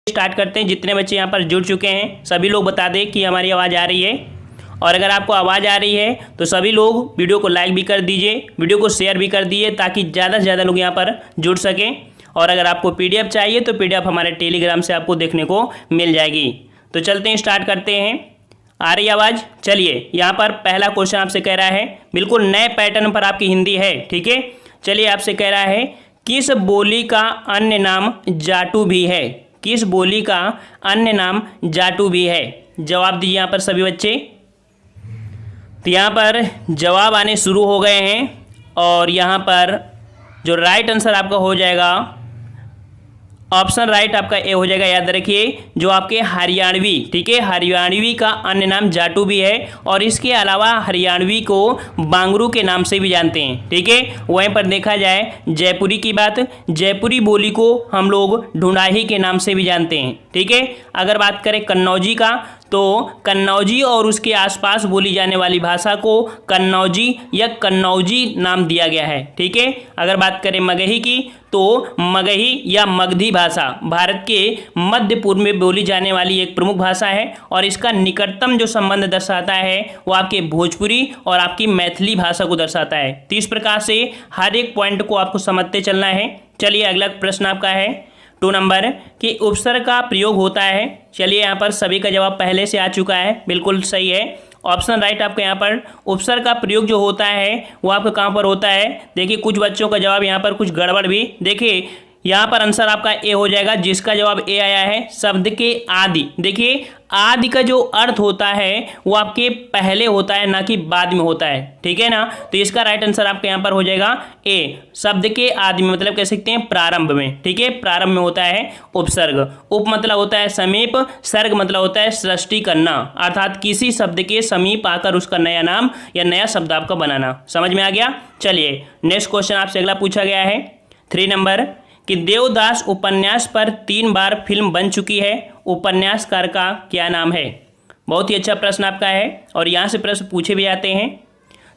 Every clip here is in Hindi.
स्टार्ट करते हैं। जितने बच्चे यहाँ पर जुड़ चुके हैं सभी लोग बता दें कि हमारी आवाज़ आ रही है, और अगर आपको आवाज़ आ रही है तो सभी लोग वीडियो को लाइक भी कर दीजिए, वीडियो को शेयर भी कर दीजिए ताकि ज़्यादा से ज़्यादा लोग यहाँ पर जुड़ सकें। और अगर आपको पीडीएफ चाहिए तो पीडीएफ हमारे टेलीग्राम से आपको देखने को मिल जाएगी। तो चलते हैं, स्टार्ट करते हैं। आ रही आवाज़? चलिए, यहाँ पर पहला क्वेश्चन आपसे कह रहा है, बिल्कुल नए पैटर्न पर आपकी हिंदी है, ठीक है। चलिए, आपसे कह रहा है किस बोली का अन्य नाम जाटू भी है? किस बोली का अन्य नाम जाटू भी है? जवाब दीजिए यहाँ पर सभी बच्चे। तो यहाँ पर जवाब आने शुरू हो गए हैं और यहाँ पर जो राइट आंसर आपका हो जाएगा, ऑप्शन राइट आपका ए हो जाएगा। याद रखिए, जो आपके हरियाणवी, ठीक है, हरियाणवी का अन्य नाम जाटू भी है, और इसके अलावा हरियाणवी को बांगरू के नाम से भी जानते हैं, ठीक है। वहीं पर देखा जाए जयपुरी की बात, जयपुरी बोली को हम लोग ढूंढाही के नाम से भी जानते हैं, ठीक है। अगर बात करें कन्नौजी का, तो कन्नौजी और उसके आसपास बोली जाने वाली भाषा को कन्नौजी या कन्नौजी नाम दिया गया है, ठीक है। अगर बात करें मगही की, तो मगही या मगधी भाषा भारत के मध्य पूर्व में बोली जाने वाली एक प्रमुख भाषा है, और इसका निकटतम जो संबंध दर्शाता है वो आपके भोजपुरी और आपकी मैथिली भाषा को दर्शाता है। तो इस प्रकार से हर एक पॉइंट को आपको समझते चलना है। चलिए, अगला प्रश्न आपका है 2 नंबर कि उपसर्ग का प्रयोग होता है। चलिए, यहाँ पर सभी का जवाब पहले से आ चुका है, बिल्कुल सही है, ऑप्शन राइट आपका। यहाँ पर उपसर्ग का प्रयोग जो होता है वो आपका कहाँ पर होता है? देखिए, कुछ बच्चों का जवाब यहाँ पर कुछ गड़बड़ भी, देखिए यहाँ पर आंसर आपका ए हो जाएगा, जिसका जवाब ए आया है शब्द के आदि। देखिए, आदि का जो अर्थ होता है वो आपके पहले होता है, ना कि बाद में होता है, ठीक है ना। तो इसका राइट आंसर आपका यहाँ पर हो जाएगा ए, शब्द के आदि में, मतलब कह सकते हैं प्रारंभ में, ठीक है। प्रारंभ में होता है उपसर्ग। उप मतलब होता है समीप, सर्ग मतलब होता है सृष्टि करना, अर्थात किसी शब्द के समीप आकर उसका नया नाम या नया शब्द आपका बनाना। समझ में आ गया? चलिए, नेक्स्ट क्वेश्चन आपसे अगला पूछा गया है 3 नंबर कि देवदास उपन्यास पर 3 बार फिल्म बन चुकी है, उपन्यासकार का क्या नाम है? बहुत ही अच्छा प्रश्न आपका है, और यहाँ से प्रश्न पूछे भी जाते हैं।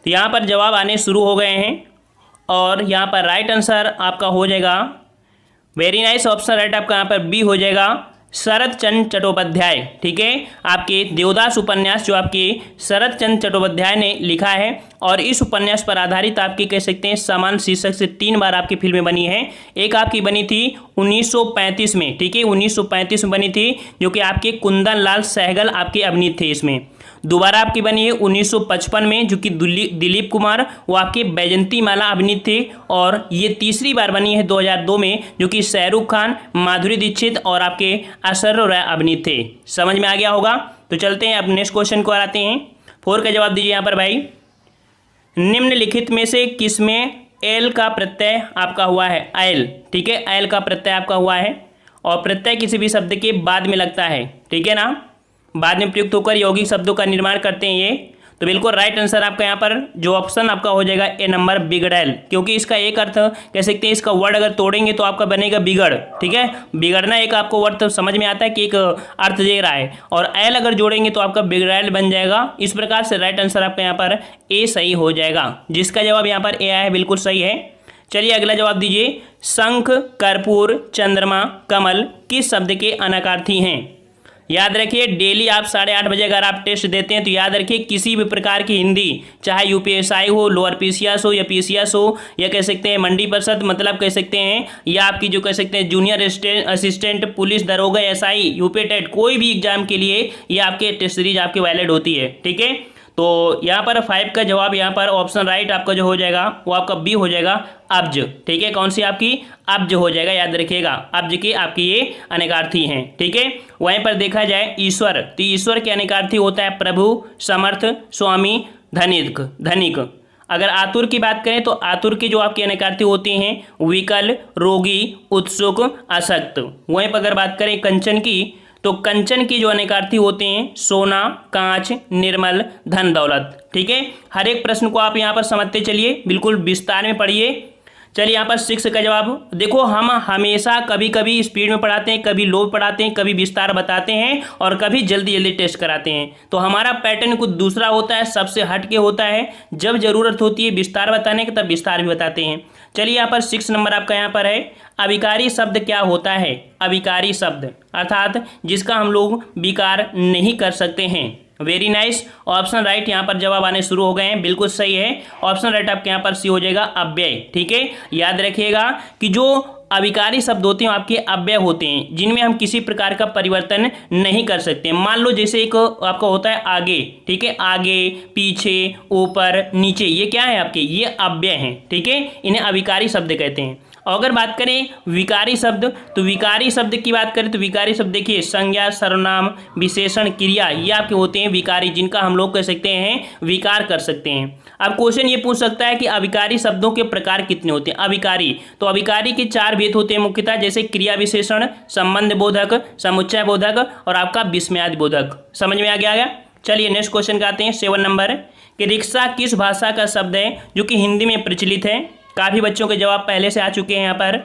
तो यहाँ पर जवाब आने शुरू हो गए हैं, और यहाँ पर राइट आंसर आपका हो जाएगा, वेरी नाइस, ऑप्शन राइट आपका यहाँ पर बी हो जाएगा, शरत चंद्र चट्टोपाध्याय, ठीक है। आपके देवदास उपन्यास जो आपके शरत चंद्र चट्टोपाध्याय ने लिखा है, और इस उपन्यास पर आधारित आपके कह सकते हैं समान शीर्षक से 3 बार आपकी फिल्में बनी हैं। एक आपकी बनी थी 1935 में, ठीक है, 1935 में बनी थी, जो कि आपके कुंदन लाल सहगल आपके अभिनीत थे इसमें। दोबारा आपकी बनी है 1955 में, जो कि दिलीप कुमार वो आपके बैजंती माला अभिनीत थे, और ये तीसरी बार बनी है 2002 में, जो कि शाहरुख खान, माधुरी दीक्षित और आपके ऐश्वर्या राय अभिनीत थे। समझ में आ गया होगा? तो चलते हैं, अब नेक्स्ट क्वेश्चन को आते हैं। 4 का जवाब दीजिए यहाँ पर भाई। निम्नलिखित में से किसमें एल का प्रत्यय आपका हुआ है? एल, ठीक है, एल का प्रत्यय आपका हुआ है, और प्रत्यय किसी भी शब्द के बाद में लगता है, ठीक है ना, बाद में प्रयुक्त होकर यौगिक शब्दों का निर्माण करते हैं ये। तो बिल्कुल राइट आंसर आपका यहाँ पर जो ऑप्शन आपका हो जाएगा ए नंबर, बिगड़ैल, क्योंकि इसका एक अर्थ कह सकते हैं, इसका वर्ड अगर तोड़ेंगे तो आपका बनेगा बिगड़, ठीक है। बिगड़ना एक आपको वर्ड तो समझ में आता है कि एक अर्थ दे रहा है, और एल अगर जोड़ेंगे तो आपका बिगड़ैल बन जाएगा। इस प्रकार से राइट आंसर आपका यहाँ पर ए सही हो जाएगा, जिसका जवाब यहाँ पर ए आया है, बिल्कुल सही है। चलिए, अगला जवाब दीजिए। शंख, कर्पूर, चंद्रमा, कमल किस शब्द के अनकार्थी हैं? याद रखिए, डेली आप 8:30 बजे अगर आप टेस्ट देते हैं तो याद रखिए, किसी भी प्रकार की हिंदी, चाहे यूपीएसआई हो, लोअर पीसीएस हो या पीसीएस हो, या कह सकते हैं मंडी परिषद, मतलब कह सकते हैं, या आपकी जो कह सकते हैं जूनियर असिस्टेंट पुलिस दरोगा एसआई, यूपी टेट, कोई भी एग्जाम के लिए ये आपके टेस्ट सीरीज आपकी वैलिड होती है, ठीक है। तो यहाँ पर 5 का जवाब यहाँ पर ऑप्शन राइट आपका जो हो जाएगा वो आपका बी हो जाएगा, अब्ज, ठीक है। कौन सी आपकी? अब्ज हो जाएगा, याद रखिएगा, अब्ज के आपकी ये अनेकार्थी हैं, ठीक है। वहीं पर देखा जाए ईश्वर, तो ईश्वर के अनेकार्थी होता है प्रभु, समर्थ, स्वामी, धनिक, धनिक। अगर आतुर की बात करें तो आतुर के जो आपके अनेकार्थी होते हैं विकल, रोगी, उत्सुक, आसक्त। वहीं पर अगर बात करें कंचन की, तो कंचन के जो अनेकार्थी होते हैं सोना, कांच, निर्मल, धन दौलत, ठीक है। हर एक प्रश्न को आप यहाँ पर समझते चलिए, बिल्कुल विस्तार में पढ़िए। चलिए, यहाँ पर 6 का जवाब देखो, हम हमेशा कभी कभी स्पीड में पढ़ाते हैं, कभी लो पढ़ाते हैं, कभी विस्तार बताते हैं, और कभी जल्दी जल्दी टेस्ट कराते हैं। तो हमारा पैटर्न कुछ दूसरा होता है, सबसे हट के होता है। जब जरूरत होती है विस्तार बताने की तब विस्तार भी बताते हैं। चलिए यहाँ पर 6 नंबर आपका यहाँ पर है, अविकारी शब्द क्या होता है? अविकारी शब्द अर्थात जिसका हम लोग विकार नहीं कर सकते हैं। वेरी नाइस, ऑप्शन राइट यहाँ पर जवाब आने शुरू हो गए हैं, बिल्कुल सही है। ऑप्शन राइट आपके यहाँ पर सी हो जाएगा, अव्यय। ठीक है, याद रखिएगा कि जो अविकारी शब्द होते हैं आपके अव्यय होते हैं, जिनमें हम किसी प्रकार का परिवर्तन नहीं कर सकते। मान लो जैसे एक आपका होता है आगे, ठीक है, आगे, पीछे, ऊपर, नीचे, ये क्या है आपके? ये अव्यय हैं। ठीक है, इन्हें अविकारी शब्द कहते हैं। और अगर बात करें विकारी शब्द, तो विकारी शब्द की बात करें तो विकारी शब्द देखिए संज्ञा, सर्वनाम, विशेषण, क्रिया, ये आपके होते हैं विकारी, जिनका हम लोग कह सकते हैं विकार कर सकते हैं। अब क्वेश्चन ये पूछ सकता है कि अविकारी शब्दों के प्रकार कितने होते हैं? अविकारी, तो अविकारी के 4 भेद होते हैं मुख्यतः, जैसे क्रिया विशेषण, संबंध बोधक, समुच्चय बोधक और आपका विस्मयादि बोधक। समझ में आ गया? चलिए नेक्स्ट क्वेश्चन का आते हैं 7 नंबर, कि रिक्शा किस भाषा का शब्द है जो कि हिंदी में प्रचलित है? काफ़ी बच्चों के जवाब पहले से आ चुके हैं यहाँ पर।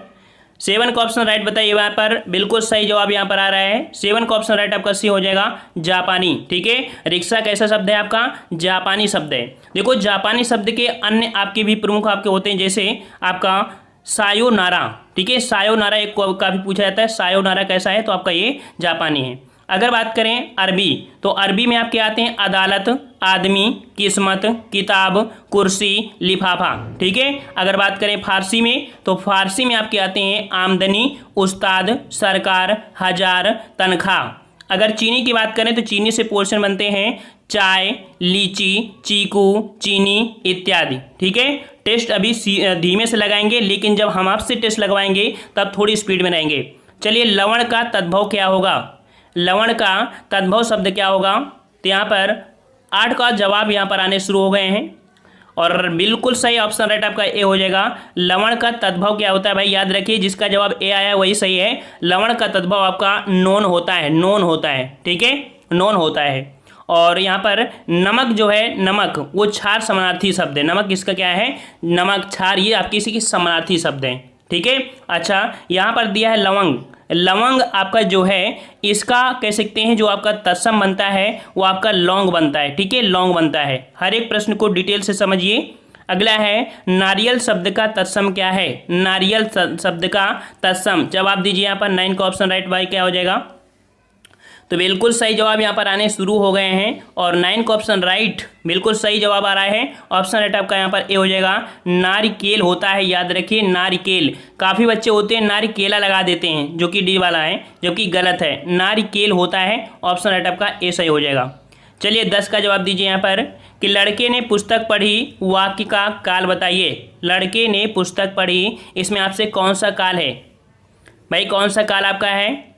7 का ऑप्शन राइट बताइए यहाँ पर, बिल्कुल सही जवाब यहाँ पर आ रहा है। 7 का ऑप्शन राइट आपका सी हो जाएगा, जापानी। ठीक है, रिक्शा कैसा शब्द है आपका? जापानी शब्द है। देखो जापानी शब्द के अन्य आपके भी प्रमुख आपके होते हैं, जैसे आपका सायोनारा। ठीक है, सायोनारा एक काफ़ी पूछा जाता है, सायोनारा कैसा है? तो आपका ये जापानी है। अगर बात करें अरबी, तो अरबी में आपके आते हैं अदालत, आदमी, किस्मत, किताब, कुर्सी, लिफाफा। ठीक है, अगर बात करें फारसी में, तो फारसी में आपके आते हैं आमदनी, उस्ताद, सरकार, हजार, तनख्वाह। अगर चीनी की बात करें तो चीनी से पोर्शन बनते हैं चाय, लीची, चीकू, चीनी इत्यादि। ठीक है, टेस्ट अभी धीमे से लगाएंगे, लेकिन जब हम आपसे टेस्ट लगवाएंगे तब थोड़ी स्पीड में रहेंगे। चलिए, लवण का तद्भव क्या होगा? लवण का तद्भव शब्द क्या होगा? तो यहाँ पर 8 का जवाब यहाँ पर आने शुरू हो गए हैं और बिल्कुल सही ऑप्शन राइट आपका ए हो जाएगा। लवण का तद्भव क्या होता है भाई? याद रखिए, जिसका जवाब ए आया वही सही है। लवण का तद्भव आपका नोन होता है, नोन होता है। ठीक है, नोन होता है। और यहाँ पर नमक जो है, नमक वो क्षार समानार्थी शब्द है। नमक इसका क्या है? नमक, क्षार, ये आपकी किसी की समानार्थी शब्द है। ठीक है, अच्छा यहाँ पर दिया है लवंग। लवंग आपका जो है इसका कह सकते हैं जो आपका तत्सम बनता है वो आपका लौंग बनता है। ठीक है, लौंग बनता है। हर एक प्रश्न को डिटेल से समझिए। अगला है नारियल शब्द का तत्सम क्या है? नारियल शब्द का तत्सम जवाब दीजिए यहाँ पर। 9 का ऑप्शन राइट भाई क्या हो जाएगा? तो बिल्कुल सही जवाब यहाँ पर आने शुरू हो गए हैं और 9 का ऑप्शन राइट बिल्कुल सही जवाब आ रहा है। ऑप्शन राइट आपका यहाँ पर ए हो जाएगा, नारिकेल होता है। याद रखिए, नारिकेल। काफ़ी बच्चे होते हैं नारिकेला लगा देते हैं, जो कि डी वाला है, जबकि गलत है, नारिकेल होता है। ऑप्शन राइट आपका ए सही हो जाएगा। चलिए 10 का जवाब दीजिए यहाँ पर, कि लड़के ने पुस्तक पढ़ी, वाक्य का काल बताइए। लड़के ने पुस्तक पढ़ी, इसमें आपसे कौन सा काल है भाई? कौन सा काल आपका है?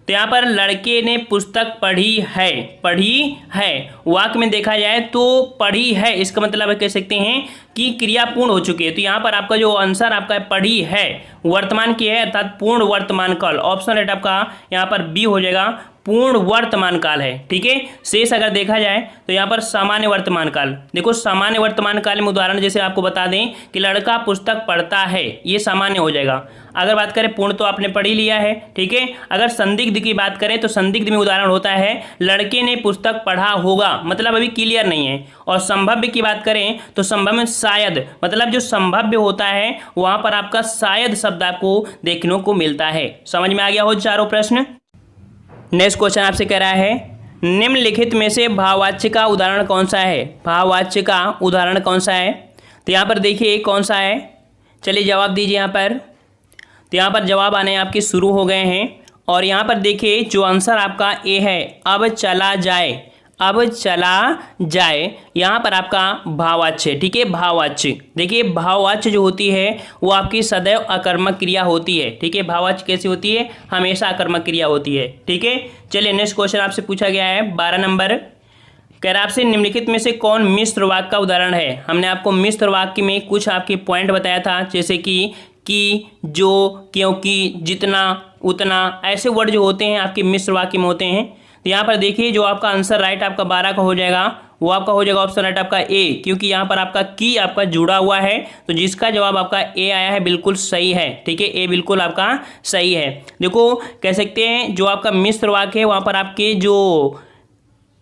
तो यहाँ पर लड़के ने पुस्तक पढ़ी है, पढ़ी है। वाक्य में देखा जाए तो पढ़ी है, इसका मतलब कह सकते हैं कि क्रिया पूर्ण हो चुकी है। तो यहाँ पर आपका जो आंसर आपका पढ़ी है वर्तमान की है, अर्थात पूर्ण वर्तमान काल। ऑप्शन राइट आपका यहाँ पर बी हो जाएगा, पूर्ण वर्तमान काल है। ठीक है, शेष अगर देखा जाए तो यहाँ पर सामान्य वर्तमान काल। देखो सामान्य वर्तमान काल में उदाहरण जैसे आपको बता दें कि लड़का पुस्तक पढ़ता है, ये सामान्य हो जाएगा। अगर बात करें पूर्ण तो आपने पढ़ ही लिया है। ठीक है, अगर संदिग्ध की बात करें तो संदिग्ध में उदाहरण होता है लड़के ने पुस्तक पढ़ा होगा, मतलब अभी क्लियर नहीं है। और संभाव्य की बात करें तो संभव में शायद, मतलब जो संभाव्य होता है वहां पर आपका शायद शब्द आपको देखने को मिलता है। समझ में आ गया हो चारों प्रश्न? नेक्स्ट क्वेश्चन आपसे कह रहा है, निम्नलिखित में से भाववाच्य का उदाहरण कौन सा है? भाववाच्य का उदाहरण कौन सा है? तो यहाँ पर देखिए कौन सा है, चलिए जवाब दीजिए यहाँ पर। तो यहाँ पर जवाब आने आपके शुरू हो गए हैं और यहाँ पर देखिए जो आंसर आपका ए है, अब चला जाए, अब चला जाए, यहाँ पर आपका भाववाच्य। ठीक है, भाववाच्य। देखिए भाववाच्य जो होती है वो आपकी सदैव अकर्मक क्रिया होती है। ठीक है, भाववाच्य कैसी होती है? हमेशा अकर्मक क्रिया होती है। ठीक है, चलिए नेक्स्ट क्वेश्चन आपसे पूछा गया है 12 नंबर, कह रहा आपसे निम्नलिखित में से कौन मिश्र वाक्य का उदाहरण है? हमने आपको मिश्र वाक्य में कुछ आपके पॉइंट बताया था, जैसे कि, जो, क्योंकि, जितना, उतना, ऐसे वर्ड जो होते हैं आपके मिश्र वाक्य में होते हैं। तो यहाँ पर देखिए जो आपका आंसर राइट आपका 12 का हो जाएगा वो आपका हो जाएगा ऑप्शन राइट आपका ए, क्योंकि यहाँ पर आपका की आपका जुड़ा हुआ है, तो जिसका जवाब आपका ए आया है बिल्कुल सही है। ठीक है, ए बिल्कुल आपका सही है। देखो कह सकते हैं जो आपका मिश्र वाक्य है वहाँ पर आपके जो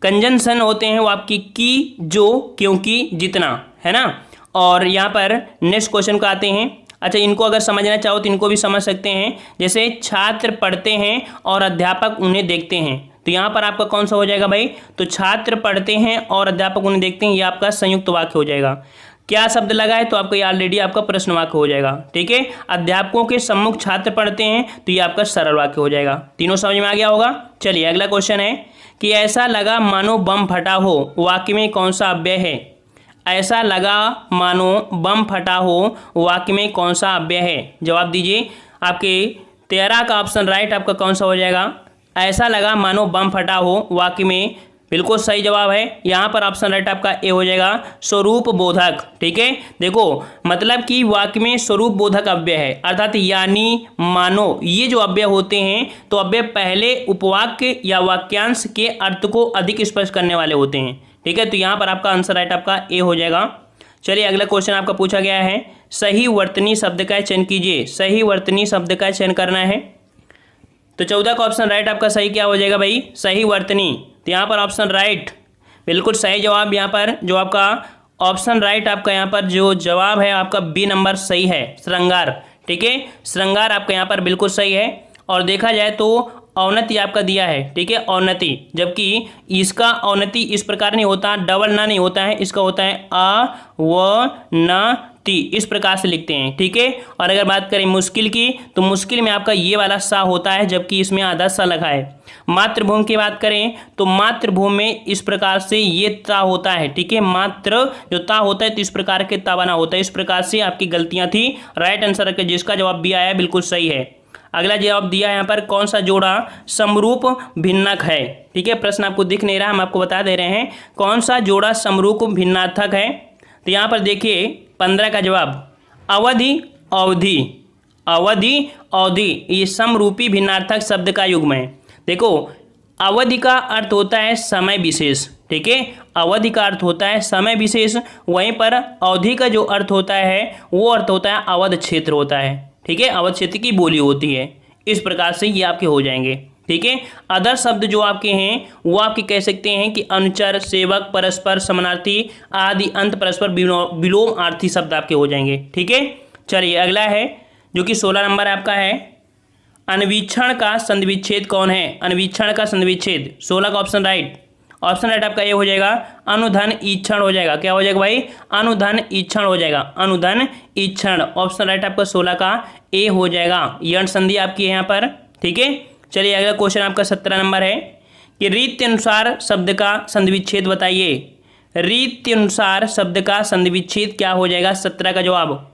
कंजंक्शन होते हैं वो आपकी की, जो, क्योंकि, जितना, है ना। और यहाँ पर नेक्स्ट क्वेश्चन को आते हैं, अच्छा, इनको अगर समझना चाहो तो इनको भी समझ सकते हैं, जैसे छात्र पढ़ते हैं और अध्यापक उन्हें देखते हैं। तो यहाँ पर आपका कौन सा हो जाएगा भाई, तो छात्र पढ़ते हैं और अध्यापक उन्हें देखते हैं, ये आपका संयुक्त वाक्य हो जाएगा। क्या शब्द लगा है, तो आपको ये ऑलरेडी आपका प्रश्न वाक्य हो जाएगा। ठीक है, अध्यापकों के सम्मुख छात्र पढ़ते हैं, तो ये आपका सरल वाक्य हो जाएगा। तीनों समझ में आ गया होगा। चलिए अगला क्वेश्चन है कि ऐसा लगा मानो बम फटा हो, वाक्य में कौन सा अव्यय है। ऐसा लगा मानो बम फटा हो, वाक्य में कौन सा अव्यय है। जवाब दीजिए। आपके 13 का ऑप्शन राइट आपका कौन सा हो जाएगा, ऐसा लगा मानो बम फटा हो, वाक्य में बिल्कुल सही जवाब है। यहाँ पर ऑप्शन राइट आपका ए हो जाएगा, स्वरूप बोधक। ठीक है, देखो मतलब कि वाक्य में स्वरूप बोधक अव्यय है, अर्थात यानी, मानो, ये जो अव्यय होते हैं तो अव्यय पहले उपवाक्य या वाक्यांश के अर्थ को अधिक स्पष्ट करने वाले होते हैं। ठीक है, तो यहाँ पर आपका आंसर राइट आपका ए हो जाएगा। चलिए अगला क्वेश्चन आपका पूछा गया है, सही वर्तनी शब्द का चयन कीजिए। सही वर्तनी शब्द का चयन करना है, तो 14 का ऑप्शन राइट आपका सही क्या हो जाएगा भाई, सही वर्तनी। तो यहाँ पर ऑप्शन राइट बिल्कुल सही जवाब, यहाँ पर जो आपका ऑप्शन राइट आपका यहाँ पर जो जवाब है आपका बी नंबर सही है, श्रृंगार। ठीक है, श्रृंगार आपका यहाँ पर बिल्कुल सही है। और देखा जाए तो औन्नति आपका दिया है। ठीक है, औन्नति, जबकि इसका औन्नति इस प्रकार नहीं होता, डबल ना नहीं होता है, इसका होता है अ व न ती, इस प्रकार से लिखते हैं। ठीक है, और अगर बात करें मुश्किल की, तो मुश्किल में आपका ये वाला सा होता है, जबकि इसमें आधा सा लगा है। मातृभूमि की बात करें तो मातृभूमि में इस प्रकार से ये ता होता है। ठीक है, मात्र जो ता होता है तो इस प्रकार के ता बना होता है। इस प्रकार से आपकी गलतियां थी। राइट आंसर का जिसका जवाब भी आया बिल्कुल सही है। अगला जवाब दिया है यहाँ पर, कौन सा जोड़ा समरूप भिन्नक है। ठीक है, प्रश्न आपको दिख नहीं रहा, हम आपको बता दे रहे हैं कौन सा जोड़ा समरूप भिन्नार्थक है। तो यहाँ पर देखिए 15 का जवाब अवधि अवधि, अवधि अवधि, ये समरूपी भिन्नार्थक शब्द का युग्म है। देखो अवधि का अर्थ होता है समय विशेष। ठीक है, अवधि का अर्थ होता है समय विशेष, वहीं पर अवधि का जो अर्थ होता है वो अर्थ होता है अवध क्षेत्र होता है। ठीक है, अवध क्षेत्र की बोली होती है। इस प्रकार से ये आपके हो जाएंगे। ठीक है, अदर शब्द जो आपके हैं वो आपके कह सकते हैं कि अनुचर, सेवक, परस्पर, समानार्थी आदि अंत परस्पर विलोमार्थी शब्द आपके हो जाएंगे। ठीक है, चलिए अगला है जो कि 16 नंबर आपका है, अन्वीक्षण का संधिविच्छेद कौन है। अन्वीक्षण का संधिविच्छेद 16 का ऑप्शन राइट, ऑप्शन राइट आपका ये हो जाएगा अनुधन ईक्षण हो जाएगा। क्या हो जाएगा भाई, अनुधन ईक्षण हो जाएगा, अनुधन ईक्षण। ऑप्शन राइट आपका 16 का ए हो जाएगा, यण संधि आपकी है यहाँ पर। ठीक है, चलिए अगला क्वेश्चन आपका 17 नंबर है कि रीति अनुसार शब्द का संधिविच्छेद बताइए। रीति अनुसार शब्द का संधिविच्छेद क्या हो जाएगा, 17 का जवाब।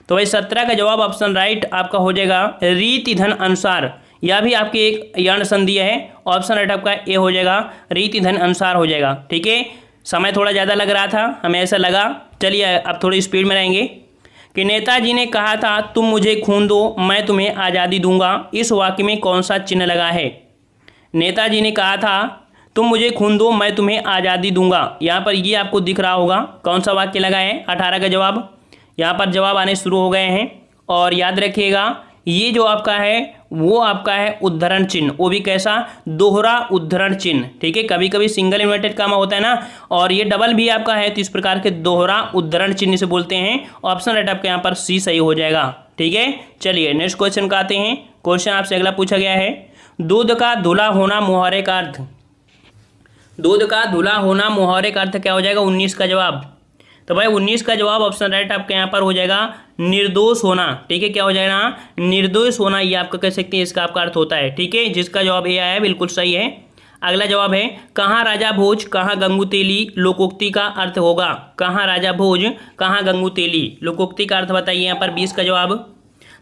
तो भाई 17 का जवाब ऑप्शन राइट आपका हो जाएगा रीति धन अनुसार, यह भी आपकी एक यण संधि है। ऑप्शन राइट आपका ए हो जाएगा, रीति धन अनुसार हो जाएगा। ठीक है, समय थोड़ा ज़्यादा लग रहा था, हमें ऐसा लगा। चलिए अब थोड़ी स्पीड में रहेंगे कि नेताजी ने कहा था तुम मुझे खून दो मैं तुम्हें आज़ादी दूंगा, इस वाक्य में कौन सा चिन्ह लगा है। नेताजी ने कहा था तुम मुझे खून दो मैं तुम्हें आज़ादी दूंगा, यहाँ पर ये आपको दिख रहा होगा कौन सा वाक्य लगा है। 18 का जवाब, यहाँ पर जवाब आने शुरू हो गए हैं। और याद रखिएगा ये जो आपका है वो आपका है उद्धरण चिन्ह, वो भी कैसा, दोहरा उद्धरण चिन्ह। ठीक है, कभी कभी सिंगल इन्वर्टेड कामा होता है ना, और ये डबल भी आपका है, तो इस प्रकार के दोहरा उद्धरण चिन्ह से बोलते हैं। ऑप्शन राइट आपका यहाँ पर सी सही हो जाएगा। ठीक है, चलिए नेक्स्ट क्वेश्चन का आते हैं। क्वेश्चन आपसे अगला पूछा गया है, दूध का धुला होना मुहावरे का अर्थ। दूध का धुला होना मुहावरे का अर्थ क्या हो जाएगा, 19 का जवाब। तो भाई 19 का जवाब ऑप्शन राइट आपके यहाँ पर हो जाएगा निर्दोष होना। ठीक है, क्या हो जाएगा, निर्दोष होना, ये आपका कह सकते हैं इसका आपका अर्थ होता है। ठीक है, जिसका जवाब ए आया है बिल्कुल सही है। अगला जवाब है, कहाँ राजा भोज कहाँ गंगू तेली, लोकोक्ति का अर्थ होगा। कहाँ राजा भोज कहाँ गंगू तेली, लोकोक्ति का अर्थ बताइए यहाँ पर 20 का जवाब।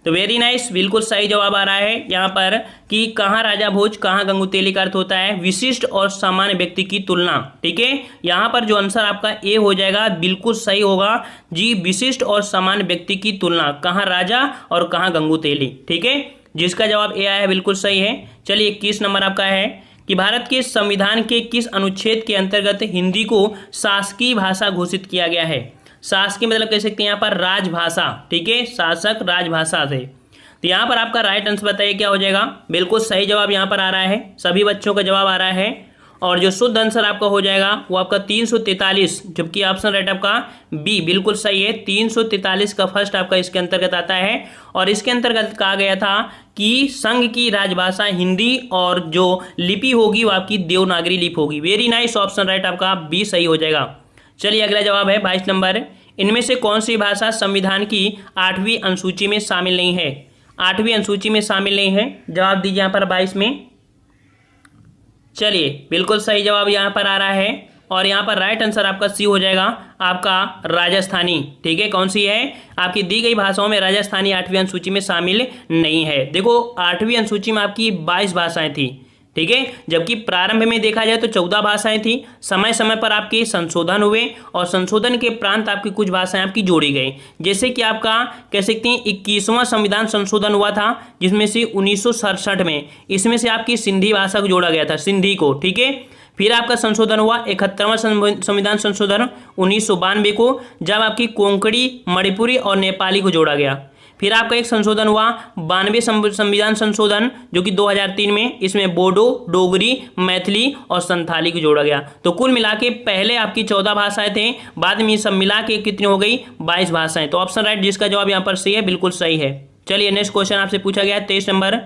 तो वेरी नाइस, बिल्कुल सही जवाब आ रहा है यहाँ पर कि कहाँ राजा भोज कहाँ गंगू तेली का अर्थ होता है विशिष्ट और सामान्य व्यक्ति की तुलना। ठीक है, यहाँ पर जो आंसर आपका ए हो जाएगा बिल्कुल सही होगा जी, विशिष्ट और सामान्य व्यक्ति की तुलना, कहाँ राजा और कहाँ गंगू तेली। ठीक है, जिसका जवाब ए आया है बिल्कुल सही है। चलिए 21 नंबर आपका है कि भारत के संविधान के किस अनुच्छेद के अंतर्गत हिंदी को शासकीय भाषा घोषित किया गया है। शासकीय मतलब कह सकते हैं यहाँ पर राजभाषा। ठीक है, शासक राजभाषा से। तो यहाँ पर आपका राइट आंसर बताइए क्या हो जाएगा, बिल्कुल सही जवाब यहाँ पर आ रहा है, सभी बच्चों का जवाब आ रहा है। और जो शुद्ध आंसर आपका हो जाएगा वो आपका 343, जबकि ऑप्शन राइट आपका बी बिल्कुल सही है। 343 का फर्स्ट आपका इसके अंतर्गत आता है। और इसके अंतर्गत कहा गया था कि संघ की राजभाषा हिंदी और जो लिपि होगी वो आपकी देवनागरी लिपि होगी। वेरी नाइस, ऑप्शन राइट आपका बी सही हो जाएगा। चलिए अगला जवाब है 22 नंबर। इनमें से कौन सी भाषा संविधान की 8वीं अनुसूची में शामिल नहीं है? 8वीं अनुसूची में शामिल नहीं है, जवाब दीजिए यहाँ पर 22 में। चलिए बिल्कुल सही जवाब यहाँ पर आ रहा है और यहाँ पर राइट आंसर आपका सी हो जाएगा, आपका राजस्थानी। ठीक है, कौन सी है? आपकी दी गई भाषाओं में राजस्थानी 8वीं अनुसूची में शामिल नहीं है। देखो 8वीं अनुसूची में आपकी 22 भाषाएं थी, ठीक है, जबकि प्रारंभ में देखा जाए तो 14 भाषाएं थी। समय समय पर आपके संशोधन हुए और संशोधन के प्रांत आपकी कुछ भाषाएं आपकी जोड़ी गई। जैसे कि आपका कह सकते हैं 21वां संविधान संशोधन हुआ था, जिसमें से 1967 में इसमें से आपकी सिंधी भाषा को जोड़ा गया था, सिंधी को। ठीक है, फिर आपका संशोधन हुआ 71वां संविधान संशोधन 1992 को, जब आपकी कोंकणी, मणिपुरी और नेपाली को जोड़ा गया। फिर आपका एक संशोधन हुआ 92 संविधान संशोधन, जो कि 2003 में, इसमें बोडो, डोगरी, मैथिली और संथाली को जोड़ा गया। तो कुल मिला के पहले आपकी 14 भाषाएं थे, बाद में ये सब मिला के कितनी हो गई? 22 भाषाएं। तो ऑप्शन राइट जिसका जवाब यहाँ पर सही है, बिल्कुल सही है। चलिए नेक्स्ट क्वेश्चन आपसे पूछा गया है 23 नंबर।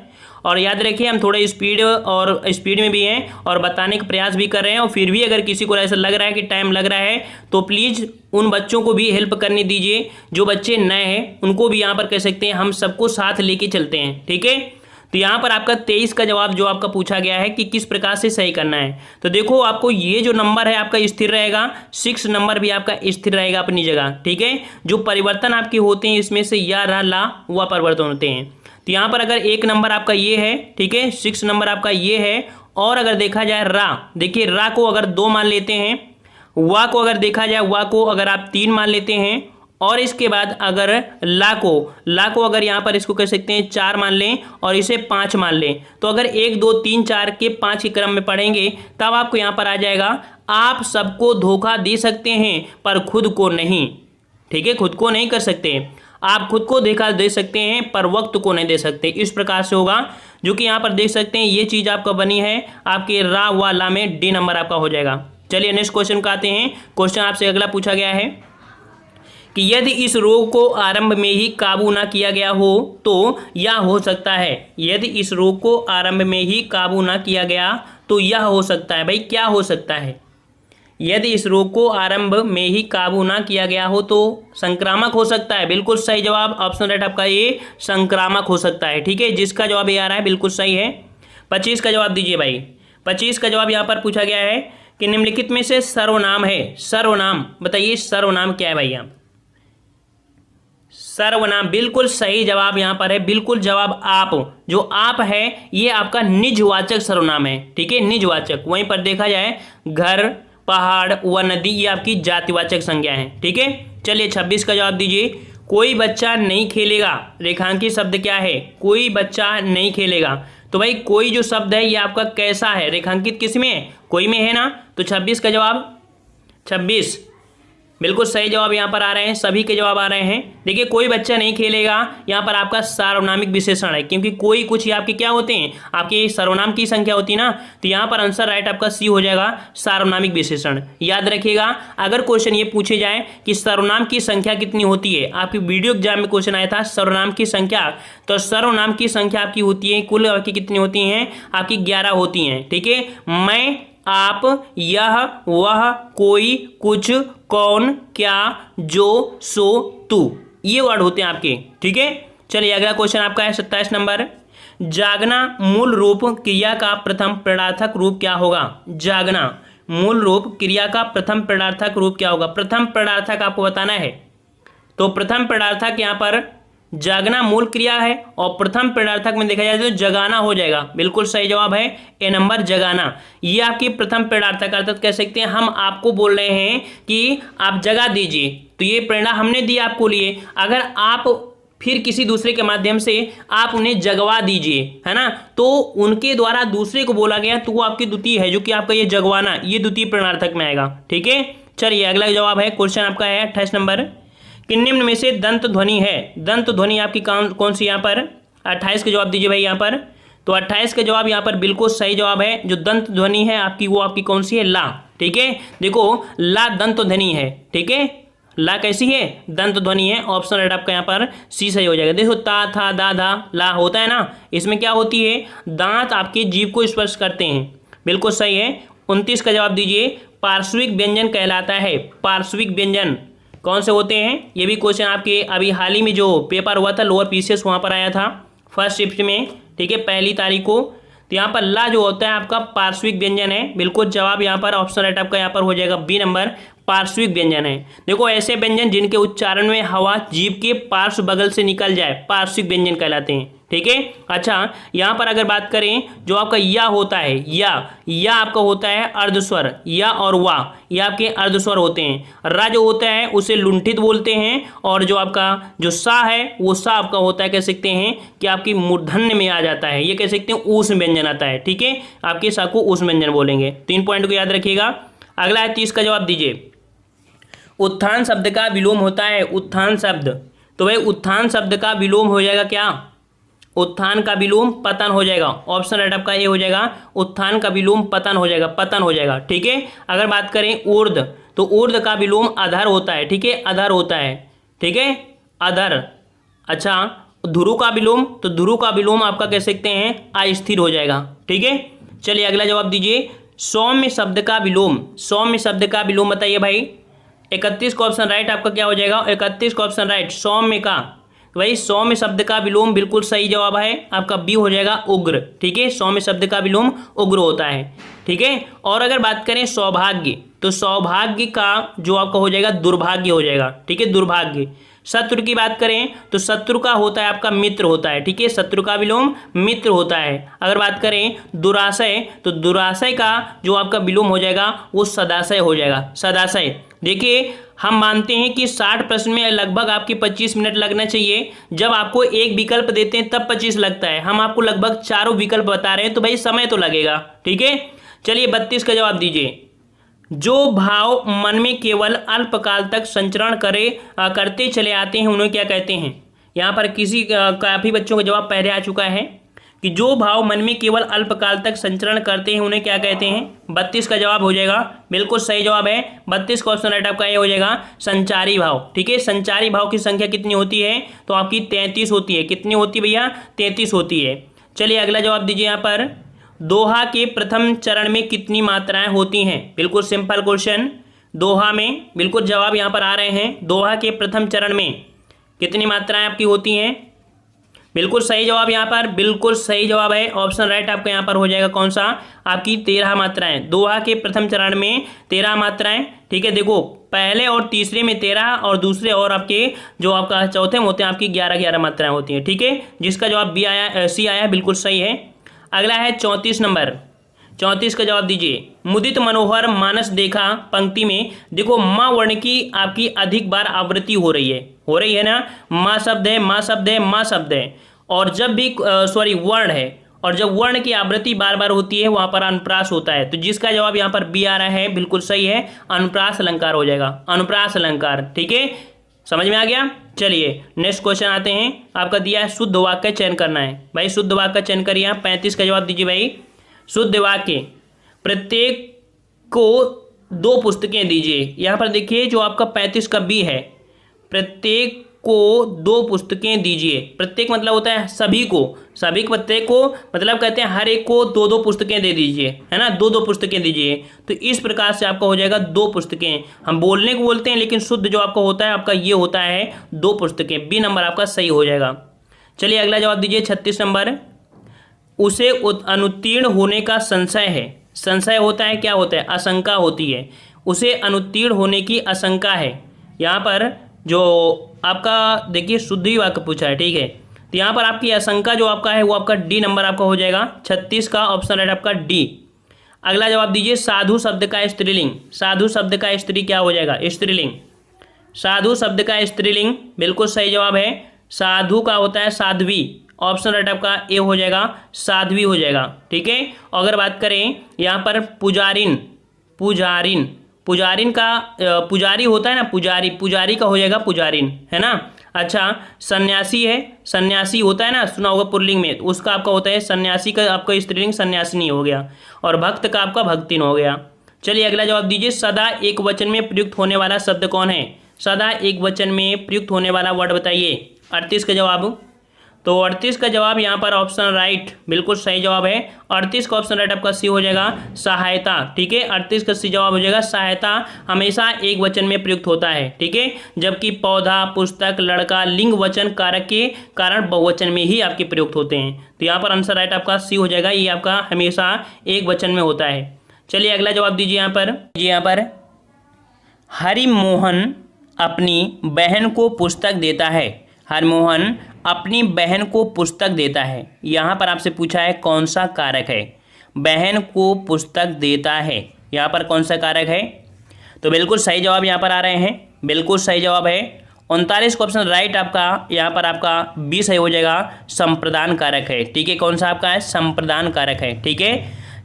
और याद रखिए हम थोड़े स्पीड में भी हैं और बताने का प्रयास भी कर रहे हैं, और फिर भी अगर किसी को ऐसा लग रहा है कि टाइम लग रहा है तो प्लीज़ उन बच्चों को भी हेल्प करने दीजिए जो बच्चे नए हैं, उनको भी यहाँ पर कह सकते हैं हम सबको साथ लेके चलते हैं। ठीक है, तो यहाँ पर आपका 23 का जवाब जो आपका पूछा गया है कि किस प्रकार से सही करना है, तो देखो आपको ये जो नंबर है आपका स्थिर रहेगा, 6 नंबर भी आपका स्थिर रहेगा अपनी जगह। ठीक है, जो परिवर्तन आपके होते हैं इसमें से या, रा, ला वह परिवर्तन होते हैं। तो यहाँ पर अगर 1 नंबर आपका ये है, ठीक है, 6 नंबर आपका ये है, और अगर देखा जाए रा, देखिए रा को अगर 2 मान लेते हैं, वा को अगर देखा जाए वा को अगर आप 3 मान लेते हैं, और इसके बाद अगर ला को अगर यहाँ पर इसको कह सकते हैं 4 मान लें और इसे 5 मान लें, तो अगर 1 2 3 4 के 5 के क्रम में पढ़ेंगे तब आपको यहाँ पर आ जाएगा, आप सबको धोखा दे सकते हैं पर खुद को नहीं। ठीक है, खुद को नहीं कर सकते, आप खुद को धोखा दे सकते हैं पर वक्त को नहीं दे सकते। इस प्रकार से होगा, जो कि यहाँ पर देख सकते हैं ये चीज़ आपका बनी है आपके रा व ला में, डी नंबर आपका हो जाएगा। चलिए नेक्स्ट क्वेश्चन का आते हैं। क्वेश्चन आपसे अगला पूछा गया है कि यदि इस रोग को आरंभ में ही काबू ना किया गया हो तो यह हो सकता है। यदि इस रोग को आरंभ में ही काबू ना किया गया तो यह हो सकता है। भाई क्या हो सकता है? यदि इस रोग को आरंभ में ही काबू ना किया गया हो तो संक्रामक हो सकता है। बिल्कुल सही जवाब, ऑप्शन राइट आपका ये संक्रामक हो सकता है। ठीक है, जिसका जवाब ये आ रहा है बिल्कुल सही है। 25 का जवाब दीजिए भाई। 25 का जवाब यहाँ पर पूछा गया है कि निम्नलिखित में से सर्वनाम है, सर्वनाम बताइए, सर्वनाम क्या है भाई? यहाँ सर्वनाम बिल्कुल सही जवाब यहाँ पर है, बिल्कुल जवाब आप, जो आप है ये आपका निजवाचक सर्वनाम है। ठीक है, निजवाचक। वहीं पर देखा जाए घर, पहाड़ व नदी ये आपकी जातिवाचक संज्ञा है। ठीक है, चलिए 26 का जवाब दीजिए। कोई बच्चा नहीं खेलेगा, रेखांकित शब्द क्या है? कोई बच्चा नहीं खेलेगा। तो भाई कोई जो शब्द है ये आपका कैसा है? रेखांकित किस में है? कोई में है ना। तो 26 का जवाब 26 बिल्कुल सही जवाब यहाँ पर आ रहे हैं, सभी के जवाब आ रहे हैं। देखिए कोई बच्चा नहीं खेलेगा यहाँ पर आपका सार्वनामिक विशेषण है, क्योंकि कोई कुछ ये आपके क्या होते हैं, आपके सर्वनाम की संख्या होती है ना। तो यहाँ पर आंसर राइट आपका सी हो जाएगा, सार्वनामिक विशेषण। याद रखिएगा, अगर क्वेश्चन ये पूछे जाए कि सर्वनाम की संख्या कितनी होती है, आपकी वीडियो एग्जाम में क्वेश्चन आया था सर्वनाम की संख्या, तो सर्वनाम की संख्या आपकी होती है कुल आपकी कितनी होती हैं? आपकी 11 होती हैं। ठीक है, मैं, आप, यह, वह, कोई, कुछ, कौन, क्या, जो, सो, तू, ये वर्ड होते हैं आपके। ठीक है, चलिए अगला क्वेश्चन आपका है 27 नंबर। जागना मूल रूप क्रिया का प्रथम प्रणार्थक रूप क्या होगा? जागना मूल रूप क्रिया का प्रथम प्रणार्थक रूप क्या होगा? प्रथम प्रणार्थक आपको बताना है। तो प्रथम प्रणार्थक यहाँ पर जागना मूल क्रिया है और प्रथम प्रणार्थक में देखा जाए तो जगाना हो जाएगा। बिल्कुल सही जवाब है ए नंबर, जगाना। ये आपकी प्रथम प्रणार्थक, अर्थात कह सकते हैं हम आपको बोल रहे हैं कि आप जगा दीजिए, तो ये प्रेरणा हमने दी आपको लिए, अगर आप फिर किसी दूसरे के माध्यम से आप उन्हें जगवा दीजिए, है ना, तो उनके द्वारा दूसरे को बोला गया तो वो आपकी द्वितीय है, जो कि आपका ये जगवाना, ये द्वितीय प्रणार्थक में आएगा। ठीक है, चलिए अगला जवाब है, क्वेश्चन आपका है 28 नंबर कि निम्न में से दंत ध्वनि है। दंत ध्वनि आपकी कौन सी यहाँ पर? 28 का जवाब दीजिए भाई यहाँ पर। तो 28 का जवाब यहाँ पर बिल्कुल सही जवाब है। जो दंत ध्वनि है आपकी वो आपकी कौन सी है, ला। ठीक है, देखो ला दंत ध्वनि है। ठीक है, ला कैसी है, दंत ध्वनि है। ऑप्शन राइट आपका यहाँ पर सी सही हो जाएगा। देखो ता था दा धा ला होता है ना, इसमें क्या होती है, दांत आपके जीभ को स्पर्श करते हैं। बिल्कुल सही है। 29 का जवाब दीजिए। पार्श्विक व्यंजन कहलाता है। पार्श्विक व्यंजन कौन से होते हैं, ये भी क्वेश्चन आपके अभी हाल ही में जो पेपर हुआ था लोअर पीसीएस वहाँ पर आया था फर्स्ट शिफ्ट में। ठीक है, 1 तारीख को। तो यहाँ पर ला जो होता है आपका पार्श्विक व्यंजन है। बिल्कुल जवाब यहाँ पर ऑप्शन राइट आपका यहाँ पर हो जाएगा बी नंबर, पार्श्विक व्यंजन है। देखो ऐसे व्यंजन जिनके उच्चारण में हवा जीभ के पार्श्व बगल से निकल जाए पार्श्विक व्यंजन कहलाते हैं। ठीक है, अच्छा यहाँ पर अगर बात करें जो आपका या होता है, या आपका होता है अर्धस्वर, या और वाह ये आपके अर्धस्वर होते हैं। रा जो होता है उसे लुंठित बोलते हैं, और जो आपका जो सा है वो सा आपका होता है, कह सकते हैं कि आपकी मूर्धन्य में आ जाता है, ये कह सकते हैं ऊष्म व्यंजन आता है। ठीक है, आपके सा को ऊष्म व्यंजन बोलेंगे। 3 पॉइंट को याद रखिएगा। अगला है 30 का जवाब दीजिए। उत्थान शब्द का विलोम होता है। उत्थान शब्द, तो भाई उत्थान शब्द का विलोम हो जाएगा क्या, उत्थान का विलोम पतन हो जाएगा। ऑप्शन राइट आपका ए हो जाएगा, उत्थान का विलोम पतन हो जाएगा, पतन हो जाएगा। ठीक है, अगर बात करें ऊर्ध्व, तो ऊर्ध्व का विलोम अधर होता है। ठीक है, अधर होता है। ठीक है, अधर। अच्छा ध्रुव का विलोम, तो ध्रुव का विलोम आपका कह सकते हैं अस्थिर हो जाएगा। ठीक है, चलिए अगला जवाब दीजिए। सौम्य शब्द का विलोम, सौम्य शब्द का विलोम बताइए भाई। 31 का ऑप्शन राइट आपका क्या हो जाएगा, 31 का ऑप्शन राइट सौम्य का, तो भाई सौम्य शब्द का विलोम बिल्कुल सही जवाब है आपका बी हो जाएगा उग्र। ठीक है, सौम्य शब्द का विलोम उग्र होता है। ठीक है, और अगर बात करें सौभाग्य, तो सौभाग्य का जो आपका हो जाएगा दुर्भाग्य हो जाएगा। ठीक है, दुर्भाग्य। शत्रु की बात करें तो शत्रु का होता है आपका मित्र होता है। ठीक है, शत्रु का विलोम मित्र होता है। अगर बात करें दुराशय, तो दुराशय का जो आपका विलोम हो जाएगा वो सदाशय हो जाएगा, सदाशय। देखिए हम मानते हैं कि 60 प्रश्न में लगभग आपके 25 मिनट लगना चाहिए। जब आपको एक विकल्प देते हैं तब 25 लगता है, हम आपको लगभग चारों विकल्प बता रहे हैं तो भाई समय तो लगेगा। ठीक है, चलिए 32 का जवाब दीजिए। जो भाव मन में केवल अल्पकाल तक संचरण करते चले आते हैं उन्हें क्या कहते हैं। यहाँ पर काफ़ी बच्चों का जवाब पहले आ चुका है कि जो भाव मन में केवल अल्पकाल तक संचरण करते हैं उन्हें क्या कहते हैं। 32 का जवाब हो जाएगा बिल्कुल सही जवाब है। 32 का ऑप्शन राइट आपका ये हो जाएगा संचारी भाव। ठीक है, संचारी भाव की संख्या कितनी होती है, तो आपकी 33 होती है। कितनी होती है भैया, 33 होती है। चलिए अगला जवाब दीजिए। यहाँ पर दोहा के प्रथम चरण में कितनी मात्राएं होती हैं। बिल्कुल सिंपल क्वेश्चन, दोहा में बिल्कुल जवाब यहाँ पर आ रहे हैं। दोहा के प्रथम चरण में कितनी मात्राएं आपकी होती हैं, बिल्कुल सही जवाब यहाँ पर बिल्कुल सही जवाब है। ऑप्शन राइट आपका यहाँ पर हो जाएगा कौन सा, आपकी 13 मात्राएं। दोहा के प्रथम चरण में 13 मात्राएं। ठीक है, देखो पहले और तीसरे में 13 और दूसरे और आपके जो आपका चौथे में होते हैं आपकी 11 मात्राएं होती हैं। ठीक है, जिसका जवाब बी आया, सी आया, बिल्कुल सही है। अगला है 34 नंबर। 34 का जवाब दीजिए। मुदित मनोहर मानस देखा पंक्ति में देखो माँ वर्ण की आपकी अधिक बार आवृत्ति हो रही है ना। माँ शब्द है, माँ शब्द है, माँ शब्द है, और जब भी वर्ण है, और जब वर्ण की आवृत्ति बार बार होती है वहां पर अनुप्रास होता है। तो जिसका जवाब यहाँ पर बी आ रहा है बिल्कुल सही है, अनुप्रास अलंकार हो जाएगा, अनुप्रास अलंकार। ठीक है, समझ में आ गया। चलिए नेक्स्ट क्वेश्चन आते हैं। आपका दिया है शुद्ध वाक्य का चयन करना है भाई, शुद्ध वाक्य का चयन करिए। 35 का जवाब दीजिए भाई। शुद्ध वाक्य, प्रत्येक को 2 पुस्तकें दीजिए। यहाँ पर देखिए जो आपका 35 का बी है, प्रत्येक को 2 पुस्तकें दीजिए। प्रत्येक मतलब होता है सभी को, सभी प्रत्येक को मतलब कहते हैं हर एक को 2 पुस्तकें दे दीजिए, है ना, 2 पुस्तकें दीजिए। तो इस प्रकार से आपका हो जाएगा 2 पुस्तकें। हम बोलने को बोलते हैं लेकिन शुद्ध जो आपका होता है आपका ये होता है 2 पुस्तकें। बी नंबर आपका सही हो जाएगा। चलिए अगला जवाब दीजिए 36 नंबर। उसे अनुत्तीर्ण होने का संशय है। संशय होता है, क्या होता है, आशंका होती है। उसे अनुत्तीर्ण होने की आशंका है। यहाँ पर जो आपका देखिए शुद्ध ही वाक्य पूछा है। ठीक है, तो यहाँ पर आपकी आशंका जो आपका है वो आपका डी नंबर आपका हो जाएगा। 36 का ऑप्शन राइट आपका डी। अगला जवाब दीजिए। साधु शब्द का स्त्रीलिंग। साधु शब्द का स्त्री क्या हो जाएगा, स्त्रीलिंग। साधु शब्द का स्त्रीलिंग बिल्कुल सही जवाब है। साधु का होता है साध्वी। ऑप्शन राइट आपका ए हो जाएगा, साध्वी हो जाएगा। ठीक है, अगर बात करें यहाँ पर पुजारिन, पुजारिन, पुजारिन का पुजारी होता है ना, पुजारी, पुजारी का हो जाएगा पुजारिन, है ना। अच्छा, सन्यासी है, सन्यासी होता है ना, सुना होगा पुल्लिंग में, तो उसका आपका होता है सन्यासी का आपका स्त्रीलिंग सन्यासिनी हो गया, और भक्त का आपका भक्तिन हो गया। चलिए अगला जवाब दीजिए, सदा एक वचन में प्रयुक्त होने वाला शब्द कौन है? सदा एक वचन में प्रयुक्त होने वाला वर्ड बताइए। 38 का जवाब, तो 38 का जवाब यहाँ पर ऑप्शन राइट, बिल्कुल सही जवाब है। 38 का ऑप्शन राइट आपका सी हो जाएगा, सहायता। ठीक है, 38 का सी जवाब हो जाएगा, सहायता हमेशा एक वचन में प्रयुक्त होता है। ठीक है, जबकि पौधा, पुस्तक, लड़का लिंग वचन कारक के कारण बहुवचन में ही आपके प्रयुक्त होते हैं। तो यहाँ पर आंसर राइट आपका सी हो जाएगा, ये आपका हमेशा एक वचन में होता है। चलिए अगला जवाब दीजिए यहाँ पर हरिमोहन अपनी बहन को पुस्तक देता है। हरिमोहन अपनी बहन को पुस्तक देता है, यहाँ पर आपसे पूछा है कौन सा कारक है? बहन को पुस्तक देता है, यहाँ पर कौन सा कारक है? तो बिल्कुल सही जवाब यहाँ पर आ रहे हैं, बिल्कुल सही जवाब है 39 का ऑप्शन राइट आपका, यहाँ पर आपका 20 है हो जाएगा, संप्रदान कारक है। ठीक है, कौन सा आपका है? संप्रदान कारक है। ठीक है,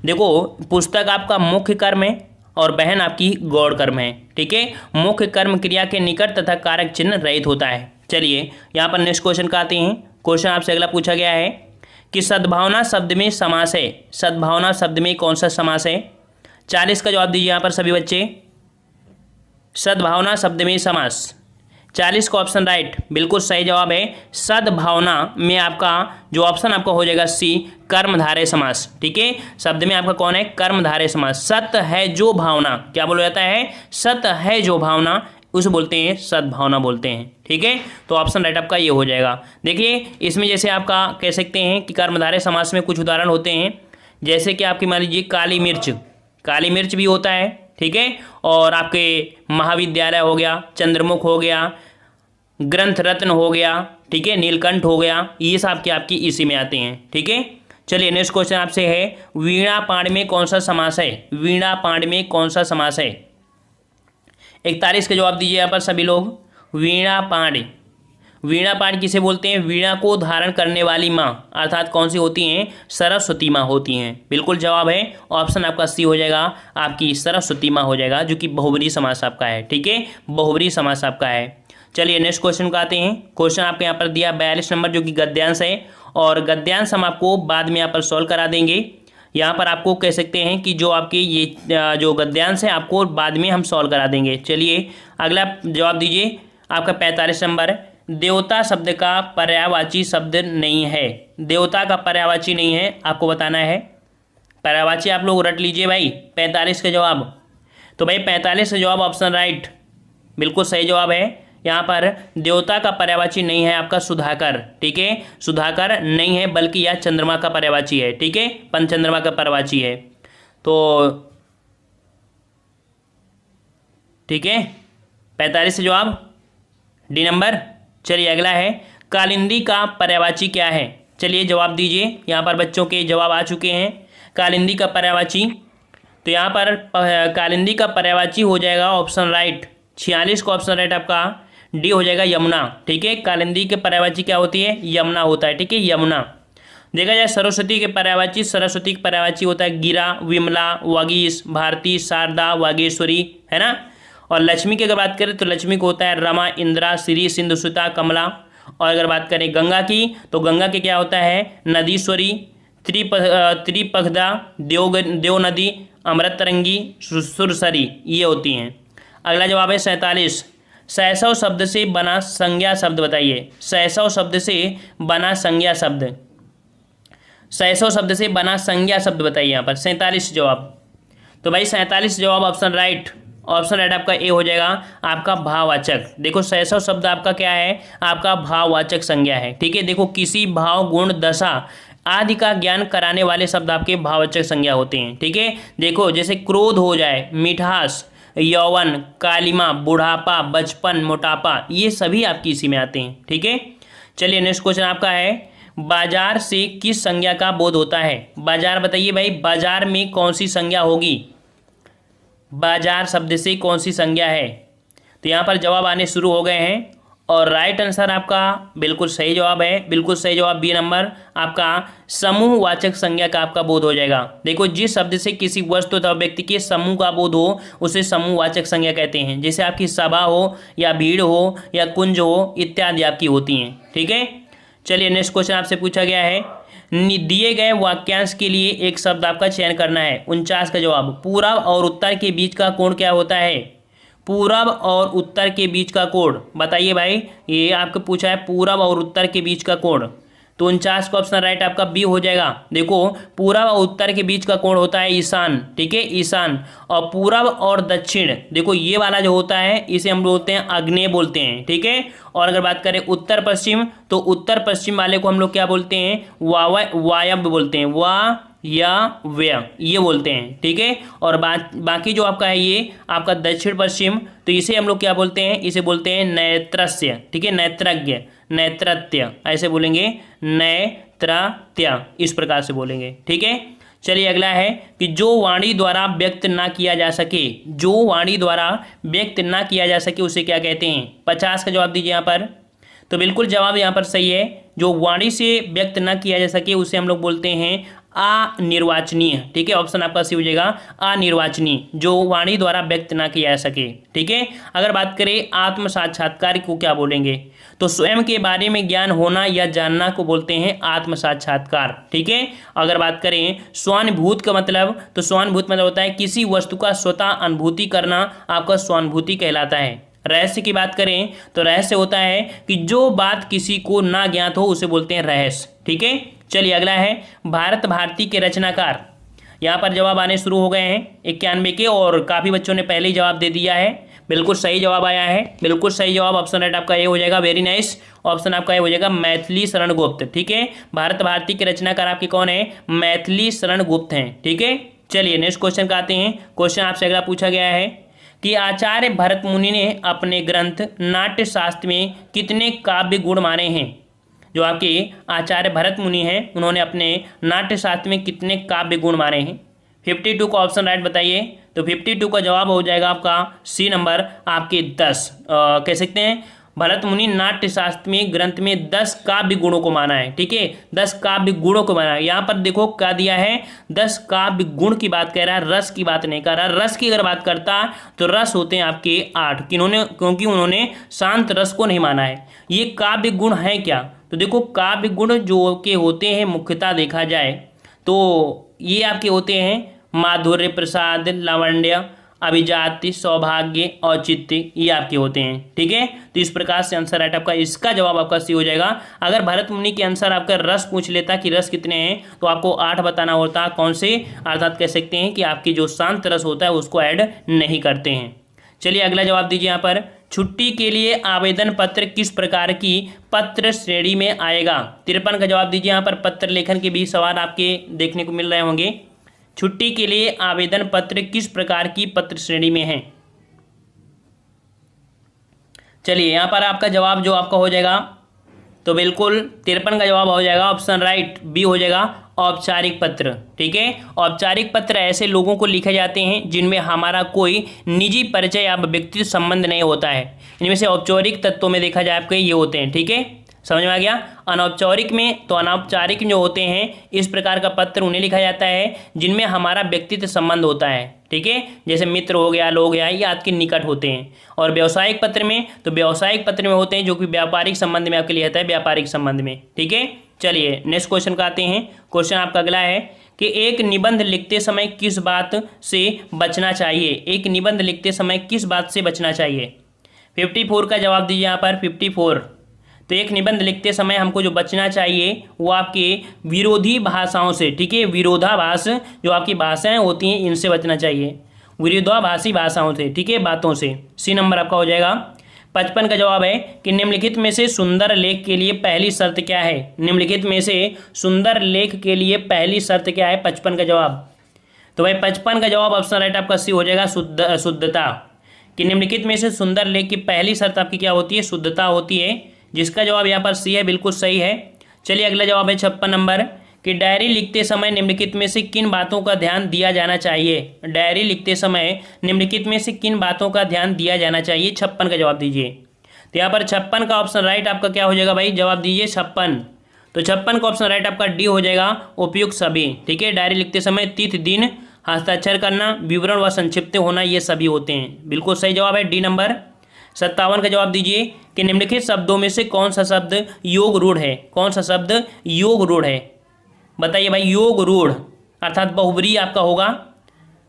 देखो पुस्तक आपका मुख्य कर्म है और बहन आपकी गौड़ कर्म है। ठीक है, मुख्य कर्म क्रिया के निकट तथा कारक चिन्ह रहित होता है। चलिए यहाँ पर नेक्स्ट क्वेश्चन का आते हैं। क्वेश्चन आपसे अगला पूछा गया है कि सद्भावना शब्द में समास है। सद्भावना शब्द में कौन सा समास है? 40 का जवाब दीजिए यहाँ पर सभी बच्चे। सद्भावना शब्द में समास, 40 का ऑप्शन राइट, बिल्कुल सही जवाब है। सद्भावना में आपका जो ऑप्शन आपका हो जाएगा सी, कर्मधारय समास। ठीक है, शब्द में आपका कौन है? कर्मधारय समास। सत है जो भावना, क्या बोला जाता है? सत है जो भावना, उसे बोलते हैं सद्भावना बोलते हैं। ठीक है, तो ऑप्शन राइट आपका ये हो जाएगा। देखिए इसमें जैसे आपका कह सकते हैं कि कर्मधारय समास में कुछ उदाहरण होते हैं, जैसे कि आपकी मान लीजिए काली मिर्च, काली मिर्च भी होता है। ठीक है, और आपके महाविद्यालय हो गया, चंद्रमुख हो गया, ग्रंथ रत्न हो गया, ठीक है, नीलकंठ हो गया, ये सब के आपकी इसी में आते हैं। ठीक है, चलिए नेक्स्ट क्वेश्चन आपसे है वीणा पाण में कौन सा समास है? वीणा पाण में कौन सा समास है? 41 का जवाब दीजिए यहाँ पर सभी लोग। वीणा पाण, वीणा पाण किसे बोलते हैं? वीणा को धारण करने वाली माँ, अर्थात कौन सी होती हैं? सरस्वती माँ होती हैं। बिल्कुल जवाब है ऑप्शन आपका सी हो जाएगा, आपकी सरस्वती माँ हो जाएगा, जो कि बहुब्री समास आपका है। ठीक है, बहुब्री समास आपका है। चलिए नेक्स्ट क्वेश्चन को आते हैं। क्वेश्चन आपके यहाँ पर दिया 42 नंबर, जो कि गद्यांश है, और गद्यांश हम आपको बाद में यहाँ पर सॉल्व करा देंगे। यहाँ पर आपको कह सकते हैं कि जो आपके ये जो गद्यांश है आपको बाद में हम सॉल्व करा देंगे। चलिए अगला जवाब दीजिए आपका 45 नंबर। देवता शब्द का पर्यायवाची शब्द नहीं है। देवता का पर्यायवाची नहीं है, आपको बताना है। पर्यायवाची आप लोग रट लीजिए भाई। 45 का जवाब, तो भाई 45 का जवाब ऑप्शन राइट, बिल्कुल सही जवाब है। यहाँ पर देवता का पर्यायवाची नहीं है आपका सुधाकर। ठीक है, सुधाकर नहीं है, बल्कि यह चंद्रमा का पर्यायवाची है। ठीक है, पंचचंद्रमा का पर्यायवाची है। तो ठीक है, 45 से जवाब डी नंबर। चलिए अगला है कालिंदी का पर्यायवाची क्या है? चलिए जवाब दीजिए। यहाँ पर बच्चों के जवाब आ चुके हैं। कालिंदी का पर्यायवाची, तो यहाँ पर कालिंदी का पर्यायवाची हो जाएगा ऑप्शन राइट, 46 का ऑप्शन राइट आपका डी हो जाएगा, यमुना। ठीक है, कालिंदी के पर्यायवाची क्या होती है? यमुना होता है। ठीक है, यमुना। देखा जाए सरस्वती के पर्यायवाची, सरस्वती के पर्यायवाची होता है गिरा, विमला, वागीश, भारती, शारदा, वागेश्वरी, है ना। और लक्ष्मी की अगर बात करें तो लक्ष्मी को होता है रमा, इंदिरा, श्री, सिंधुसुता, कमला। और अगर बात करें गंगा की, तो गंगा के क्या होता है? नदीश्वरी, त्रिपखदा, देव नदी, अमृतरंगी, सुरसरी, ये होती हैं। अगला जवाब है 47। शैशव शब्द से बना संज्ञा शब्द बताइए। शैशव शब्द से बना संज्ञा शब्द, शैशव शब्द से बना संज्ञा शब्द बताइए यहाँ पर। 47 जवाब, तो भाई 47 जवाब ऑप्शन राइट, ऑप्शन राइट आपका ए हो जाएगा, आपका भाववाचक। देखो शैशव शब्द आपका क्या है? आपका भाववाचक संज्ञा है। ठीक है, देखो किसी भाव, गुण, दशा आदि का ज्ञान कराने वाले शब्द आपके भाववाचक संज्ञा होते हैं। ठीक है, देखो जैसे क्रोध हो जाए, मिठास, यौवन, कालिमा, बुढ़ापा, बचपन, मोटापा, ये सभी आपकी इसी में आते हैं। ठीक है, चलिए नेक्स्ट क्वेश्चन आपका है बाजार से किस संज्ञा का बोध होता है? बाजार बताइए भाई, बाजार में कौन सी संज्ञा होगी? बाजार शब्द से कौन सी संज्ञा है? तो यहाँ पर जवाब आने शुरू हो गए हैं और राइट आंसर आपका बिल्कुल सही जवाब है, बिल्कुल सही जवाब बी नंबर आपका समूहवाचक संज्ञा का आपका बोध हो जाएगा। देखो, जिस शब्द से किसी वस्तु अथवा व्यक्ति के समूह का बोध हो उसे समूहवाचक संज्ञा कहते हैं। जैसे आपकी सभा हो या भीड़ हो या कुंज हो इत्यादि आपकी होती हैं। ठीक है, चलिए नेक्स्ट क्वेश्चन आपसे पूछा गया है, दिए गए वाक्यांश के लिए एक शब्द आपका चयन करना है। 49 का जवाब, पूरब और उत्तर के बीच का कोण क्या होता है? पूरब और उत्तर के बीच का कोण बताइए भाई, ये आपको पूछा है पूरब और उत्तर के बीच का कोण, तो 49 का ऑप्शन राइट आपका बी हो जाएगा। देखो, पूरब और उत्तर के बीच का कोण होता है ईशान। ठीक है, ईशान। और पूरब और दक्षिण, देखो ये वाला जो होता है इसे हम बोलते हैं आग्नेय बोलते हैं। ठीक है, और अगर बात करें उत्तर पश्चिम, तो उत्तर पश्चिम वाले को हम लोग क्या बोलते हैं? वायव्य बोलते हैं, वा या व्यय ये बोलते हैं। ठीक है, और बाकी जो आपका है ये आपका दक्षिण पश्चिम, तो इसे हम लोग क्या बोलते हैं? इसे बोलते हैं नैत्रस्य। ठीक है, नैत्रज्ञ, नैत्रत्य ऐसे बोलेंगे, नैत्रत्य इस प्रकार से बोलेंगे। ठीक है, चलिए अगला है कि जो वाणी द्वारा व्यक्त ना किया जा सके, जो वाणी द्वारा व्यक्त ना किया जा सके उसे क्या कहते हैं? 50 का जवाब दीजिए यहाँ पर। तो बिल्कुल जवाब यहाँ पर सही है, जो वाणी से व्यक्त ना किया जा सके उसे हम लोग बोलते हैं अनिर्वाचनीय। ठीक है, ऑप्शन आपका सी हो जाएगा अनिर्वाचनीय, जो वाणी द्वारा व्यक्त ना किया जा सके। ठीक है, अगर बात करें आत्म साक्षात्कार को क्या बोलेंगे? तो स्वयं के बारे में ज्ञान होना या जानना को बोलते हैं आत्म साक्षात्कार। ठीक है, अगर बात करें स्वानुभूत का मतलब, तो स्वानुभूत मतलब होता है किसी वस्तु का स्वतः अनुभूति करना, आपका स्वानुभूति कहलाता है। रहस्य की बात करें तो रहस्य होता है कि जो बात किसी को ना ज्ञात हो उसे बोलते हैं रहस्य। ठीक है, चलिए अगला है भारत भारती के रचनाकार। यहाँ पर जवाब आने शुरू हो गए हैं 91 के, और काफ़ी बच्चों ने पहले ही जवाब दे दिया है। बिल्कुल सही जवाब आया है, बिल्कुल सही जवाब ऑप्शन राइट आपका ए हो जाएगा। वेरी नाइस, ऑप्शन आपका ए हो जाएगा मैथिली शरण गुप्त। ठीक है, भारत भारती के रचनाकार आपके कौन है? मैथिली शरण गुप्त हैं। ठीक है, चलिए नेक्स्ट क्वेश्चन का आते हैं। क्वेश्चन आपसे अगला पूछा गया है कि आचार्य भरत मुनि ने अपने ग्रंथ नाट्य शास्त्र में कितने काव्य गुण माने हैं? जो आपके आचार्य भरत मुनि हैं उन्होंने अपने नाट्य शास्त्र में कितने काव्य गुण माने हैं? 52 का ऑप्शन राइट बताइए। तो 52 का जवाब हो जाएगा आपका सी नंबर आपके 10। कह सकते हैं भरत मुनि नाट्य शास्त्र में ग्रंथ में 10 काव्य गुणों को माना है। ठीक है, 10 काव्य गुणों को माना है। यहाँ पर देखो क्या दिया है, 10 काव्य गुण की बात कर रहा है, रस की बात नहीं कर रहा। रस की अगर बात करता तो रस होते हैं आपके 8, क्योंकि उन्होंने शांत रस को नहीं माना है। ये काव्य गुण है क्या? तो देखो काव्य गुण जो के होते हैं मुख्यतः देखा जाए तो ये आपके होते हैं माधुर्य, प्रसाद, लावण्य, अभिजाति, सौभाग्य, औचित्य, ये आपके होते हैं। ठीक है, तो इस प्रकार से आंसर राइट आपका, इसका जवाब आपका सी हो जाएगा। अगर भरत मुनि के आंसर आपका रस पूछ लेता कि रस कितने हैं तो आपको 8 बताना होता। कौन से? अर्थात कह सकते हैं कि आपकी जो शांत रस होता है उसको ऐड नहीं करते हैं। चलिए अगला जवाब दीजिए यहाँ पर, छुट्टी के लिए आवेदन पत्र किस प्रकार की पत्र श्रेणी में आएगा? 53 का जवाब दीजिए यहाँ पर। पत्र लेखन के भी सवाल आपके देखने को मिल रहे होंगे। छुट्टी के लिए आवेदन पत्र किस प्रकार की पत्र श्रेणी में है? चलिए यहाँ पर आपका जवाब जो आपका हो जाएगा, तो बिल्कुल 53 का जवाब हो जाएगा ऑप्शन राइट बी हो जाएगा, औपचारिक पत्र। ठीक है, औपचारिक पत्र ऐसे लोगों को लिखे जाते हैं जिनमें हमारा कोई निजी परिचय या व्यक्तिगत संबंध नहीं होता है। इनमें से औपचारिक तत्वों में देखा जाए आपके ये होते हैं। ठीक है, समझ में आ गया। अनौपचारिक में, तो अनौपचारिक जो होते हैं इस प्रकार का पत्र उन्हें लिखा जाता है जिनमें हमारा व्यक्तिगत संबंध होता है। ठीक है, जैसे मित्र हो गया, लोग या ये आपके निकट होते हैं। और व्यावसायिक पत्र में, तो व्यावसायिक पत्र में होते हैं जो कि व्यापारिक संबंध में आपके लिए होता है, व्यापारिक संबंध में। ठीक है, चलिए नेक्स्ट क्वेश्चन का आते हैं। क्वेश्चन आपका अगला है कि एक निबंध लिखते समय किस बात से बचना चाहिए? एक निबंध लिखते समय किस बात से बचना चाहिए? 54 का जवाब दीजिए यहाँ पर। 54, तो एक निबंध लिखते समय हमको जो बचना चाहिए वो आपके विरोधी भाषाओं से। ठीक है, विरोधाभास जो आपकी भाषाएं होती हैं इनसे बचना चाहिए, विरोधाभासी भाषाओं से। ठीक है, बातों से। सी नंबर आपका हो जाएगा। 55 का जवाब है कि निम्नलिखित में से सुंदर लेख के लिए पहली शर्त क्या है? निम्नलिखित में से सुंदर लेख के लिए पहली शर्त क्या है? 55 का जवाब, तो भाई 55 का जवाब ऑप्शन राइट आपका सी हो जाएगा, शुद्धता। कि निम्नलिखित में से सुंदर लेख की पहली शर्त आपकी क्या होती है? शुद्धता होती है, जिसका जवाब यहाँ पर सी है, बिल्कुल सही है। चलिए अगला जवाब है 56 नंबर कि डायरी लिखते समय निम्नलिखित में से किन बातों का ध्यान दिया जाना चाहिए? डायरी लिखते समय निम्नलिखित में से किन बातों का ध्यान दिया जाना चाहिए? 56 का जवाब दीजिए। तो यहाँ पर 56 का ऑप्शन राइट आपका क्या हो जाएगा भाई, जवाब दीजिए 56। तो 56 का ऑप्शन राइट आपका डी हो जाएगा, उपयुक्त सभी। ठीक है, डायरी लिखते समय तिथि दिन हस्ताक्षर करना, विवरण व संक्षिप्त होना, ये सभी होते हैं। बिल्कुल सही जवाब है डी नंबर। 57 का जवाब दीजिए कि निम्नलिखित शब्दों में से कौन सा शब्द योग रूढ़ है, कौन सा शब्द योग रूढ़ है, बताइए भाई। योग रूढ़ अर्थात बहुब्री आपका होगा,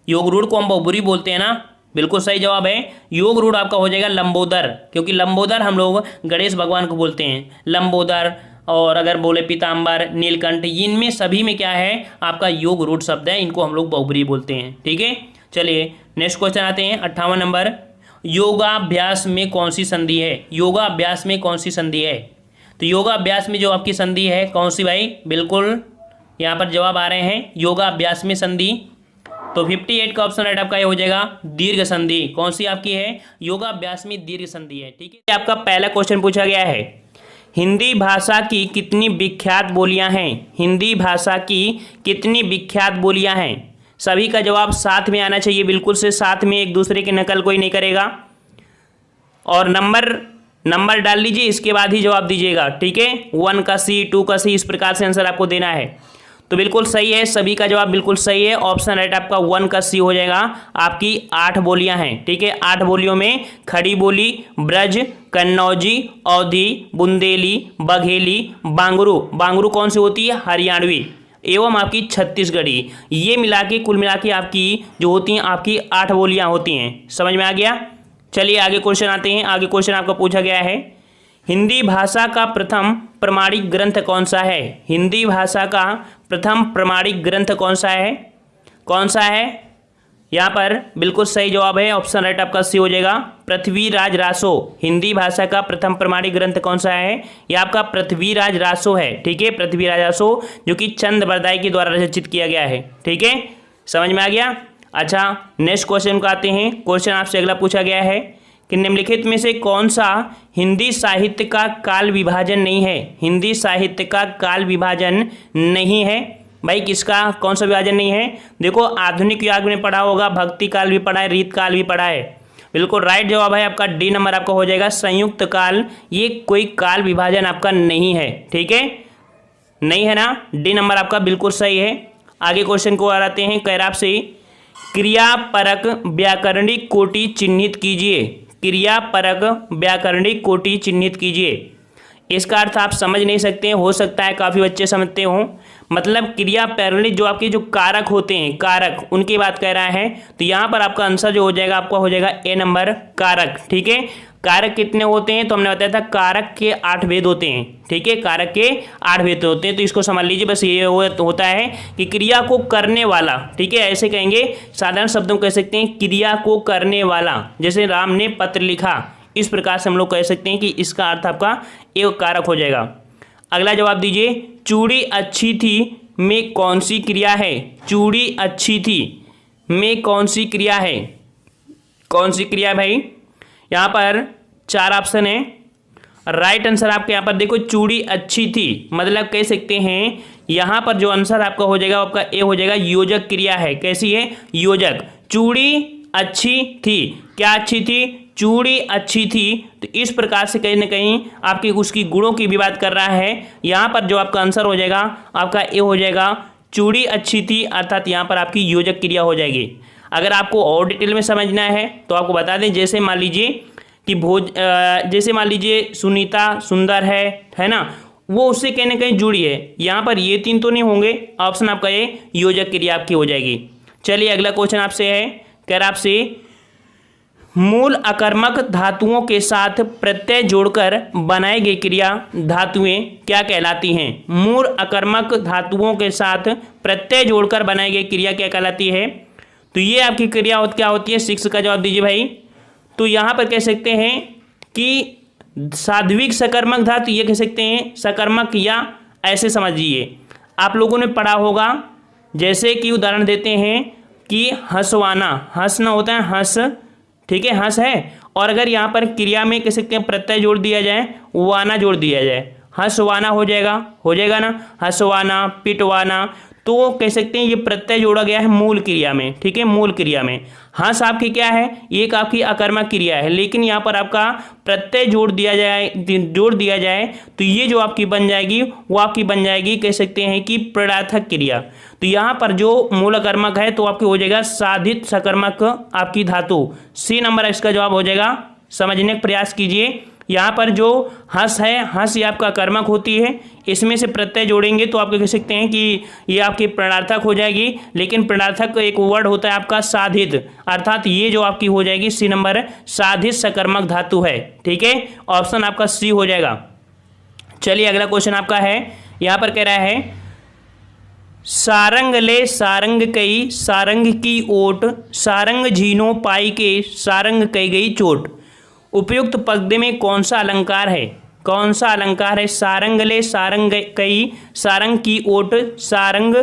योग रूढ़ को हम बहुब्री बोलते हैं ना, बिल्कुल सही जवाब है। योग रूढ़ आपका हो जाएगा लंबोदर, क्योंकि लंबोदर हम लोग गणेश भगवान को बोलते हैं, लंबोदर। और अगर बोले पीताम्बर, नीलकंठ, इनमें सभी में क्या है आपका योग रूढ़ शब्द है, इनको हम लोग बहुब्री बोलते हैं। ठीक है, चलिए नेक्स्ट क्वेश्चन आते हैं 58 नंबर। योगाभ्यास में कौन सी संधि है, योगाभ्यास में कौन सी संधि है। तो योगाभ्यास में जो आपकी संधि है कौन सी भाई, बिल्कुल यहाँ पर जवाब आ रहे हैं योगाभ्यास में संधि। तो 58 का ऑप्शन राइट आपका ये हो जाएगा दीर्घ संधि। कौन सी आपकी है, योगाभ्यास में दीर्घ संधि है। ठीक है, आपका पहला क्वेश्चन पूछा गया है, हिंदी भाषा की कितनी विख्यात बोलियां हैं, हिंदी भाषा की कितनी विख्यात बोलियां हैं। सभी का जवाब साथ में आना चाहिए, बिल्कुल से साथ में, एक दूसरे की नकल कोई नहीं करेगा। और नंबर डाल लीजिए, इसके बाद ही जवाब दीजिएगा। ठीक है, 1 का सी, 2 का सी, इस प्रकार से आंसर आपको देना है। तो बिल्कुल सही है, सभी का जवाब बिल्कुल सही है। ऑप्शन राइट आपका 1 का सी हो जाएगा। आपकी 8 बोलियां हैं। ठीक है, 8 बोलियों में खड़ी बोली, ब्रज, कन्नौजी, अवधी, बुंदेली, बघेली, बांगरू, बांगरू कौन सी होती है, हरियाणवी, एवं आपकी छत्तीसगढ़ी, ये मिला के कुल मिला के आपकी जो होती हैं आपकी 8 बोलियां होती हैं। समझ में आ गया। चलिए आगे क्वेश्चन आते हैं। आगे क्वेश्चन आपका पूछा गया है, हिंदी भाषा का प्रथम प्रमाणिक ग्रंथ कौन सा है, हिंदी भाषा का प्रथम प्रमाणिक ग्रंथ कौन सा है, कौन सा है। यहाँ पर बिल्कुल सही जवाब है, ऑप्शन राइट आपका सी हो जाएगा पृथ्वीराज रासो। हिंदी भाषा का प्रथम प्रमाणिक ग्रंथ कौन सा है, ये आपका पृथ्वीराज रासो है। ठीक है, पृथ्वीराज रासो जो कि चंद बरदाई के द्वारा रचित किया गया है। ठीक है, समझ में आ गया। अच्छा, नेक्स्ट क्वेश्चन को आते हैं। क्वेश्चन आपसे अगला पूछा गया है कि निम्नलिखित में से कौन सा हिंदी साहित्य का काल विभाजन नहीं है, हिंदी साहित्य का काल विभाजन नहीं है। भाई किसका कौन सा विभाजन नहीं है, देखो आधुनिक युग में पढ़ा होगा, भक्ति काल भी पढ़ा है, रीत काल भी पढ़ा है। बिल्कुल राइट जवाब है आपका डी नंबर आपका हो जाएगा संयुक्त काल। ये कोई काल विभाजन आपका नहीं है। ठीक है, नहीं है ना, डी नंबर आपका बिल्कुल सही है। आगे क्वेश्चन को आते हैं, कह रहा आपसे क्रियापरक व्याकरणिक कोटि चिन्हित कीजिए, क्रियापरक व्याकरणिक कोटि चिन्हित कीजिए। इसका अर्थ आप समझ नहीं सकते हैं, हो सकता है काफ़ी बच्चे समझते हों। मतलब क्रिया पैरलिक जो आपके जो कारक होते हैं, कारक, उनकी बात कर रहा है। तो यहाँ पर आपका आंसर जो हो जाएगा आपका हो जाएगा ए नंबर कारक। ठीक है, कारक कितने होते हैं, तो हमने बताया था कारक के 8 भेद होते हैं। ठीक है, कारक के 8 भेद होते हैं, तो इसको समझ लीजिए। बस ये होता है कि क्रिया को करने वाला, ठीक है, ऐसे कहेंगे, साधारण शब्दों कह सकते हैं क्रिया को करने वाला। जैसे राम ने पत्र लिखा, इस प्रकार से हम लोग कह सकते हैं कि इसका अर्थ आपका एक कारक हो जाएगा। अगला जवाब दीजिए, चूड़ी अच्छी थी में कौन सी क्रिया है, चूड़ी अच्छी थी में कौन सी क्रिया है, कौन सी क्रिया भाई। यहाँ पर 4 ऑप्शन है। राइट आंसर आपके यहाँ पर देखो चूड़ी अच्छी थी, मतलब कह सकते हैं यहाँ पर जो आंसर आपका हो जाएगा आपका ए हो जाएगा योजक क्रिया है। कैसी है, योजक। चूड़ी अच्छी थी, क्या अच्छी थी, चूड़ी अच्छी थी। तो इस प्रकार से कहीं ना कहीं आपकी उसकी गुणों की भी बात कर रहा है। यहाँ पर जो आपका आंसर हो जाएगा आपका ए हो जाएगा चूड़ी अच्छी थी, अर्थात यहाँ पर आपकी योजक क्रिया हो जाएगी। अगर आपको और डिटेल में समझना है तो आपको बता दें, जैसे मान लीजिए कि जैसे मान लीजिए सुनीता सुंदर है ना, वो उससे कहीं ना कहीं जुड़ी है। यहाँ पर ये 3 तो नहीं होंगे, ऑप्शन आपका ये योजक क्रिया आपकी हो जाएगी। चलिए अगला क्वेश्चन आपसे है, कह रहा आपसे मूल अकर्मक धातुओं के साथ प्रत्यय जोड़कर बनाई गई क्रिया धातुएं क्या कहलाती हैं, मूल अकर्मक धातुओं के साथ प्रत्यय जोड़कर बनाई गई क्रिया क्या कहलाती है। तो ये आपकी क्रिया क्या होती है, 6 का जवाब दीजिए भाई। तो यहाँ पर कह सकते हैं कि साध्विक सकर्मक धातु, ये कह सकते हैं सकर्मक, या ऐसे समझिए आप लोगों ने पढ़ा होगा। जैसे कि उदाहरण देते हैं कि हंसवाना, हंसना होता है हंस, ठीक है, हंस है। और अगर यहाँ पर क्रिया में कह सकते हैं प्रत्यय जोड़ दिया जाए, वाना जोड़ दिया जाए, हंसवाना हो जाएगा ना, हंसवाना, पिटवाना। तो कह सकते हैं ये प्रत्यय जोड़ा गया है मूल क्रिया में, ठीक है, मूल क्रिया में। हंस आपकी क्या है, एक आपकी अकर्मक क्रिया है, लेकिन यहाँ पर आपका प्रत्यय जोड़ दिया जाए तो ये जो आपकी बन जाएगी वो आपकी बन जाएगी कह सकते हैं कि प्रणार्थक क्रिया। तो यहाँ पर जो मूल अकर्मक है तो आपकी हो जाएगा साधित सकर्मक आपकी धातु। सी नंबर इसका जवाब हो जाएगा। समझने का प्रयास कीजिए। यहाँ पर जो हंस है, हंस ये आपका कर्मक होती है, इसमें से प्रत्यय जोड़ेंगे तो आप कह सकते हैं कि ये आपकी प्रणार्थक हो जाएगी, लेकिन प्रणार्थक एक वर्ड होता है आपका साधित, अर्थात ये जो आपकी हो जाएगी सी नंबर साधित सकर्मक धातु है, ठीक है, ऑप्शन आपका सी हो जाएगा। चलिए अगला क्वेश्चन आपका है, यहाँ पर कह रहा है सारंग ले सारंग कई सारंग की ओट सारंग झीनो पाई के सारंग कई गई चोट। उपयुक्त पद्य में कौन सा अलंकार है, कौन सा अलंकार है। सारंग ले सारंग कई सारंग की ओट सारंग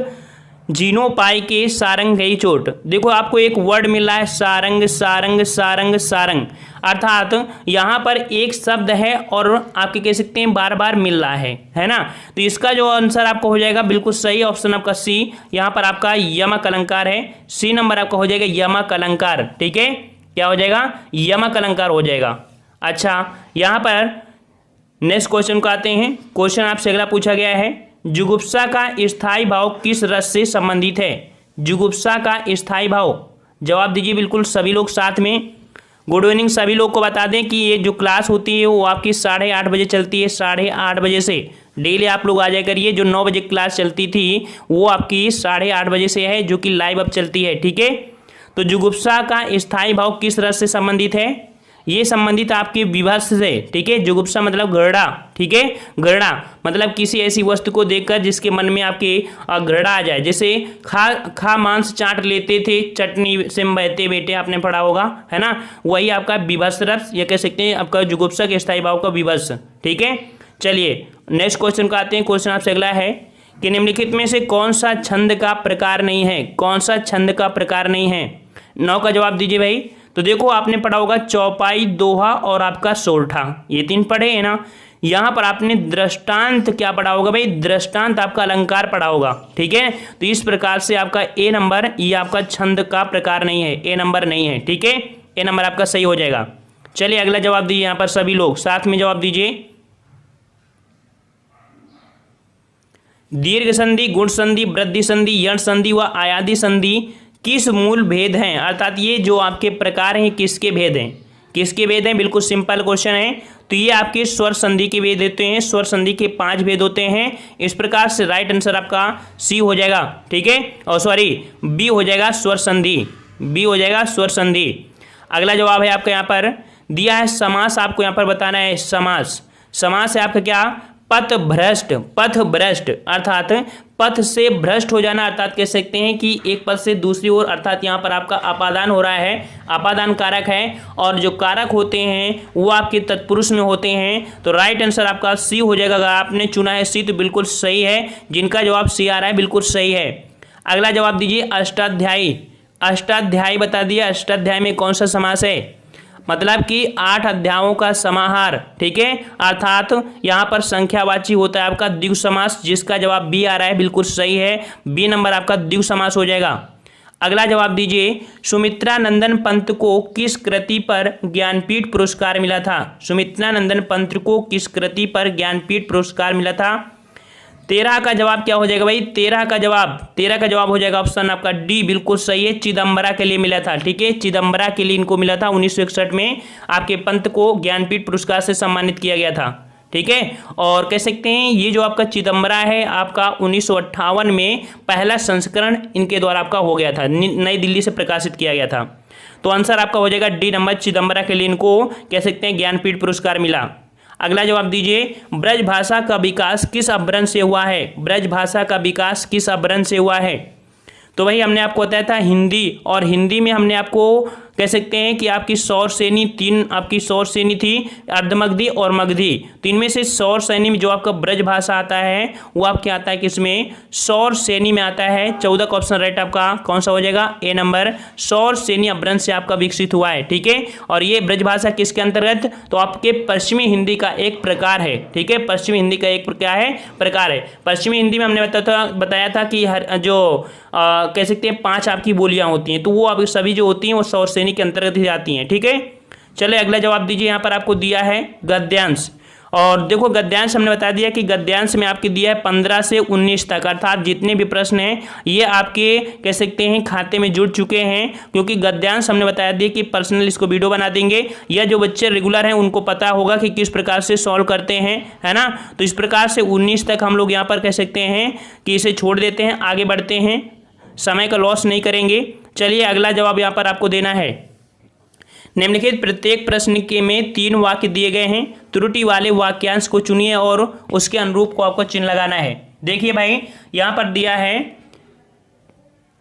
जीनो पाई के सारंग गई चोट। देखो आपको एक वर्ड मिल रहा है सारंग सारंग सारंग सारंग, अर्थात यहाँ पर एक शब्द है और आपके कह सकते हैं बार बार मिल रहा है ना। तो इसका जो आंसर आपका हो जाएगा बिल्कुल सही ऑप्शन आपका सी। यहाँ पर आपका यमक अलंकार है, सी नंबर आपका हो जाएगा यमक अलंकार, ठीक है, क्या हो जाएगा, यमक अलंकार हो जाएगा। अच्छा यहाँ पर नेक्स्ट क्वेश्चन को आते हैं। क्वेश्चन आपसे अगला पूछा गया है जुगुप्सा का स्थायी भाव किस रस से संबंधित है। जुगुप्सा का स्थायी भाव, जवाब दीजिए बिल्कुल सभी लोग साथ में। गुड इवनिंग सभी लोग को बता दें कि ये जो क्लास होती है वो आपकी 8:30 बजे चलती है, 8:30 बजे से डेली आप लोग आ जाया करिए। जो 9 बजे क्लास चलती थी वो आपकी 8:30 बजे से है, जो कि लाइव अब चलती है, ठीक है। तो जुगुप्सा का स्थायी भाव किस रस से संबंधित है, ये संबंधित आपके विभत्स से, ठीक है। जुगुप्सा मतलब घृणा, ठीक है, घृणा मतलब किसी ऐसी वस्तु को देखकर जिसके मन में आपके घृणा आ जाए, जैसे खा मांस चाट लेते थे चटनी से बहते बेटे, आपने पढ़ा होगा है ना, वही आपका विभत्स रस या कह सकते हैं आपका जुगुप्सा के स्थायी भाव का विभत्स, ठीक है। चलिए नेक्स्ट क्वेश्चन को आते हैं। क्वेश्चन आपसे अगला है कि निम्नलिखित में से कौन सा छंद का प्रकार नहीं है, कौन सा छंद का प्रकार नहीं है। 9 का जवाब दीजिए भाई। तो देखो आपने पढ़ा होगा चौपाई, दोहा और आपका सोरठा, ये 3 पढ़े हैं ना। यहाँ पर आपने दृष्टांत क्या पढ़ा होगा भाई, दृष्टांत आपका अलंकार पढ़ा होगा, ठीक है। तो इस प्रकार से आपका ए नंबर ये आपका छंद का प्रकार नहीं है, ए नंबर नहीं है, ठीक है, ए नंबर आपका सही हो जाएगा। चलिए अगला जवाब दीजिए, यहाँ पर सभी लोग साथ में जवाब दीजिए। दीर्घ संधि, गुण संधि, वृद्धि संधि, यण संधि व आयादी संधि किस मूल भेद हैं, अर्थात ये जो आपके प्रकार हैं किसके भेद हैं, किसके भेद हैं। बिल्कुल सिंपल क्वेश्चन है। तो ये आपके स्वर संधि के भेद होते हैं, स्वर संधि के 5 भेद होते हैं। इस प्रकार से राइट आंसर आपका सी हो जाएगा, ठीक है, और सॉरी बी हो जाएगा स्वर संधि, बी हो जाएगा स्वर संधि। अगला जवाब है आपका यहाँ पर दिया है समास, आपको यहाँ पर बताना है समास। समास है आपका क्या, पथ भ्रष्ट, पथ भ्रष्ट अर्थात पथ से भ्रष्ट हो जाना, अर्थात कह सकते हैं कि एक पद से दूसरी ओर, अर्थात यहाँ पर आपका अपादान हो रहा है, अपादान कारक है और जो कारक होते हैं वो आपके तत्पुरुष में होते हैं। तो राइट आंसर आपका सी हो जाएगा। अगर आपने चुना है सी तो बिल्कुल सही है, जिनका जवाब सी आ रहा है बिल्कुल सही है। अगला जवाब दीजिए अष्टाध्यायी, अष्टाध्यायी बता दिया, अष्टाध्यायी में कौन सा समास है, मतलब कि 8 अध्यायों का समाहार, ठीक है, अर्थात यहाँ पर संख्यावाची होता है आपका द्विगु समास, जिसका जवाब बी आ रहा है बिल्कुल सही है, बी नंबर आपका द्विगु समास हो जाएगा। अगला जवाब दीजिए सुमित्रा नंदन पंत को किस कृति पर ज्ञानपीठ पुरस्कार मिला था। सुमित्रा नंदन पंत को किस कृति पर ज्ञानपीठ पुरस्कार मिला था। 13 का जवाब क्या हो जाएगा भाई, 13 का जवाब हो जाएगा ऑप्शन आपका डी, बिल्कुल सही है, चिदम्बरा के लिए मिला था, ठीक है, चिदम्बरा के लिए इनको मिला था। 1961 में आपके पंत को ज्ञानपीठ पुरस्कार से सम्मानित किया गया था, ठीक है। और कह सकते हैं ये जो आपका चिदम्बरा है आपका 1958 में पहला संस्करण इनके द्वारा आपका हो गया था, नई दिल्ली से प्रकाशित किया गया था। तो आंसर आपका हो जाएगा डी नंबर, चिदम्बरा के लिए इनको कह सकते हैं ज्ञानपीठ पुरस्कार मिला। अगला जवाब दीजिए ब्रज भाषा का विकास किस अपभ्रंश से हुआ है। ब्रज भाषा का विकास किस अपभ्रंश से हुआ है। तो वही हमने आपको बताया था हिंदी, और हिंदी में हमने आपको कह सकते हैं कि आपकी सौर श्रेणी 3 आपकी सौर श्रेणी थी, अर्धमगधी और मगधी। तो इनमें से सौर श्रेणी में जो आपका ब्रज भाषा आता है वो आपके आता है किसमें, सौर श्रेणी में आता है। 14 का ऑप्शन राइट आपका कौन सा हो जाएगा, ए नंबर, सौर श्रेणी अपभ्रंश से आपका विकसित हुआ है। ठीक है, और ये ब्रज भाषा किसके अंतर्गत, तो आपके पश्चिमी हिंदी का एक प्रकार है। ठीक है, पश्चिमी हिंदी का एक क्या है, प्रकार है। पश्चिमी हिंदी में हमने बताया था कि हर जो कह सकते हैं 5 आपकी बोलियां होती हैं, तो वो आप सभी जो होती हैं वो सौर श्रेणी के अंतर्गत ही जाती हैं। ठीक है, चलिए अगला जवाब दीजिए। यहाँ पर आपको दिया है गद्यांश, और देखो गद्यांश हमने बता दिया कि गद्यांश में आपके दिया है 15 से 19 तक, अर्थात जितने भी प्रश्न हैं ये आपके कह सकते हैं खाते में जुड़ चुके हैं, क्योंकि गद्यांश हमने बताया दिया कि पर्सनल इसको वीडियो बना देंगे, या जो बच्चे रेगुलर हैं उनको पता होगा कि किस प्रकार से सॉल्व करते हैं, है ना। तो इस प्रकार से 19 तक हम लोग यहाँ पर कह सकते हैं कि इसे छोड़ देते हैं, आगे बढ़ते हैं, समय का लॉस नहीं करेंगे। चलिए अगला जवाब यहाँ पर आपको देना है। निम्नलिखित प्रत्येक प्रश्न के में 3 वाक्य दिए गए हैं, त्रुटि वाले वाक्यांश को चुनिए और उसके अनुरूप को आपको चिन्ह लगाना है। देखिए भाई यहाँ पर दिया है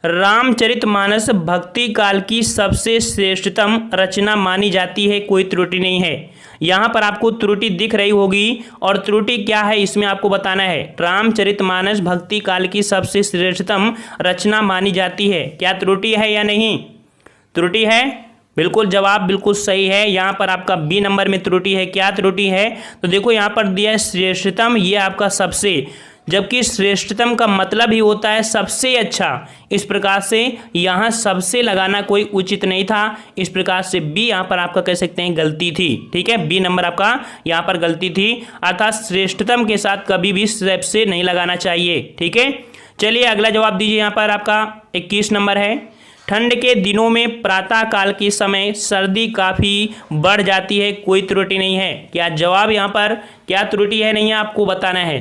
रामचरितमानस भक्ति काल की सबसे श्रेष्ठतम रचना मानी जाती है, कोई त्रुटि नहीं है। यहाँ पर आपको त्रुटि दिख रही होगी, और त्रुटि क्या है इसमें आपको बताना है। रामचरितमानस भक्ति काल की सबसे श्रेष्ठतम रचना मानी जाती है, क्या त्रुटि है या नहीं, त्रुटि है, बिल्कुल जवाब बिल्कुल सही है। यहाँ पर आपका बी नंबर में त्रुटि है। क्या त्रुटि है, तो देखो यहाँ पर दिया है श्रेष्ठतम, ये आपका सबसे, जबकि श्रेष्ठतम का मतलब ही होता है सबसे अच्छा। इस प्रकार से यहाँ सबसे लगाना कोई उचित नहीं था, इस प्रकार से बी यहाँ पर आपका कह सकते हैं गलती थी। ठीक है, बी नंबर आपका यहाँ पर गलती थी, अर्थात श्रेष्ठतम के साथ कभी भी सबसे नहीं लगाना चाहिए। ठीक है, चलिए अगला जवाब दीजिए। यहाँ पर आपका 21 नंबर है। ठंड के दिनों में प्रातः काल के समय सर्दी काफ़ी बढ़ जाती है, कोई त्रुटि नहीं है। क्या जवाब यहाँ पर क्या त्रुटि है, नहीं है, आपको बताना है।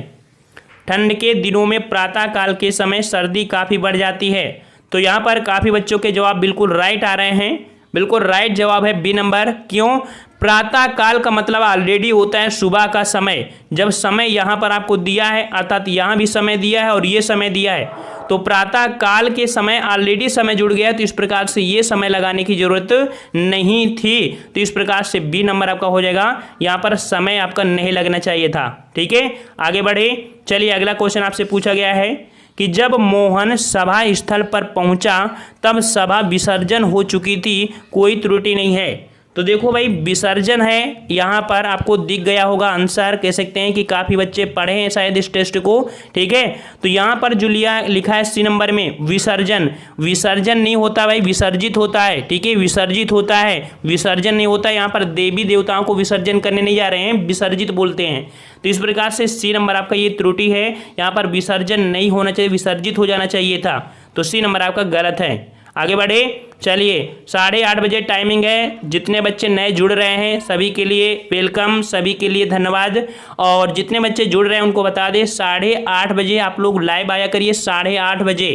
ठंड के दिनों में प्रातः काल के समय सर्दी काफ़ी बढ़ जाती है, तो यहाँ पर काफ़ी बच्चों के जवाब बिल्कुल राइट आ रहे हैं, बिल्कुल राइट जवाब है बी नंबर। क्यों, प्रातः काल का मतलब ऑलरेडी होता है सुबह का समय। जब समय यहाँ पर आपको दिया है, अर्थात यहाँ भी समय दिया है और ये समय दिया है, तो प्रातः काल के समय ऑलरेडी समय जुड़ गया, तो इस प्रकार से ये समय लगाने की जरूरत नहीं थी। तो इस प्रकार से बी नंबर आपका हो जाएगा, यहाँ पर समय आपका नहीं लगना चाहिए था। ठीक है, आगे बढ़े। चलिए अगला क्वेश्चन आपसे पूछा गया है कि जब मोहन सभा स्थल पर पहुंचा तब सभा विसर्जन हो चुकी थी, कोई त्रुटि नहीं है। तो देखो भाई विसर्जन है, यहाँ पर आपको दिख गया होगा आंसर, कह सकते हैं कि काफ़ी बच्चे पढ़े हैं शायद इस टेस्ट को। ठीक है, तो यहाँ पर जो लिखा है सी नंबर में विसर्जन, विसर्जन नहीं होता भाई, विसर्जित होता है। ठीक है, विसर्जित होता है, विसर्जन नहीं होता। यहाँ पर देवी देवताओं को विसर्जन करने नहीं जा रहे हैं, विसर्जित बोलते हैं। तो इस प्रकार से सी नंबर आपका ये त्रुटि है, यहाँ पर विसर्जन नहीं होना चाहिए, विसर्जित हो जाना चाहिए था। तो सी नंबर आपका गलत है। आगे बढ़े। चलिए 8:30 बजे टाइमिंग है। जितने बच्चे नए जुड़ रहे हैं सभी के लिए वेलकम, सभी के लिए धन्यवाद। और जितने बच्चे जुड़ रहे हैं उनको बता दें 8:30 बजे आप लोग लाइव आया करिए। 8:30 बजे,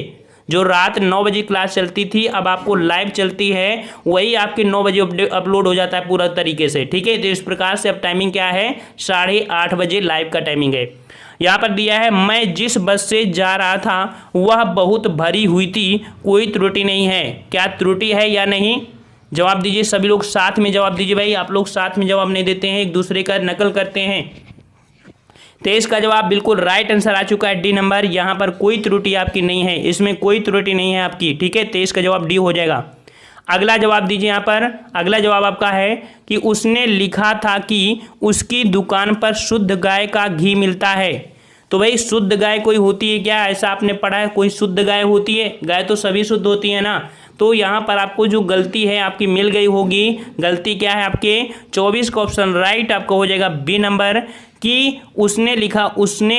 जो रात 9 बजे क्लास चलती थी अब आपको लाइव चलती है, वही आपके 9 बजे अपलोड हो जाता है पूरा तरीके से। ठीक है, तो इस प्रकार से अब टाइमिंग क्या है, 8:30 बजे लाइव का टाइमिंग है। यहाँ पर दिया है मैं जिस बस से जा रहा था वह बहुत भरी हुई थी, कोई त्रुटि नहीं है। क्या त्रुटि है या नहीं, जवाब दीजिए। सभी लोग साथ में जवाब दीजिए भाई, आप लोग साथ में जवाब नहीं देते हैं, एक दूसरे का नकल करते हैं। 23 का जवाब बिल्कुल राइट आंसर आ चुका है, डी नंबर। यहाँ पर कोई त्रुटि आपकी नहीं है, इसमें कोई त्रुटि नहीं है आपकी। ठीक है, 23 का जवाब डी हो जाएगा। अगला जवाब दीजिए। यहाँ पर अगला जवाब आपका है कि उसने लिखा था कि उसकी दुकान पर शुद्ध गाय का घी मिलता है। तो भाई शुद्ध गाय कोई होती है क्या, ऐसा आपने पढ़ा है कोई शुद्ध गाय होती है, गाय तो सभी शुद्ध होती है ना। तो यहाँ पर आपको जो गलती है आपकी मिल गई होगी। गलती क्या है आपके, 24 का ऑप्शन राइट आपका हो जाएगा बी नंबर, कि उसने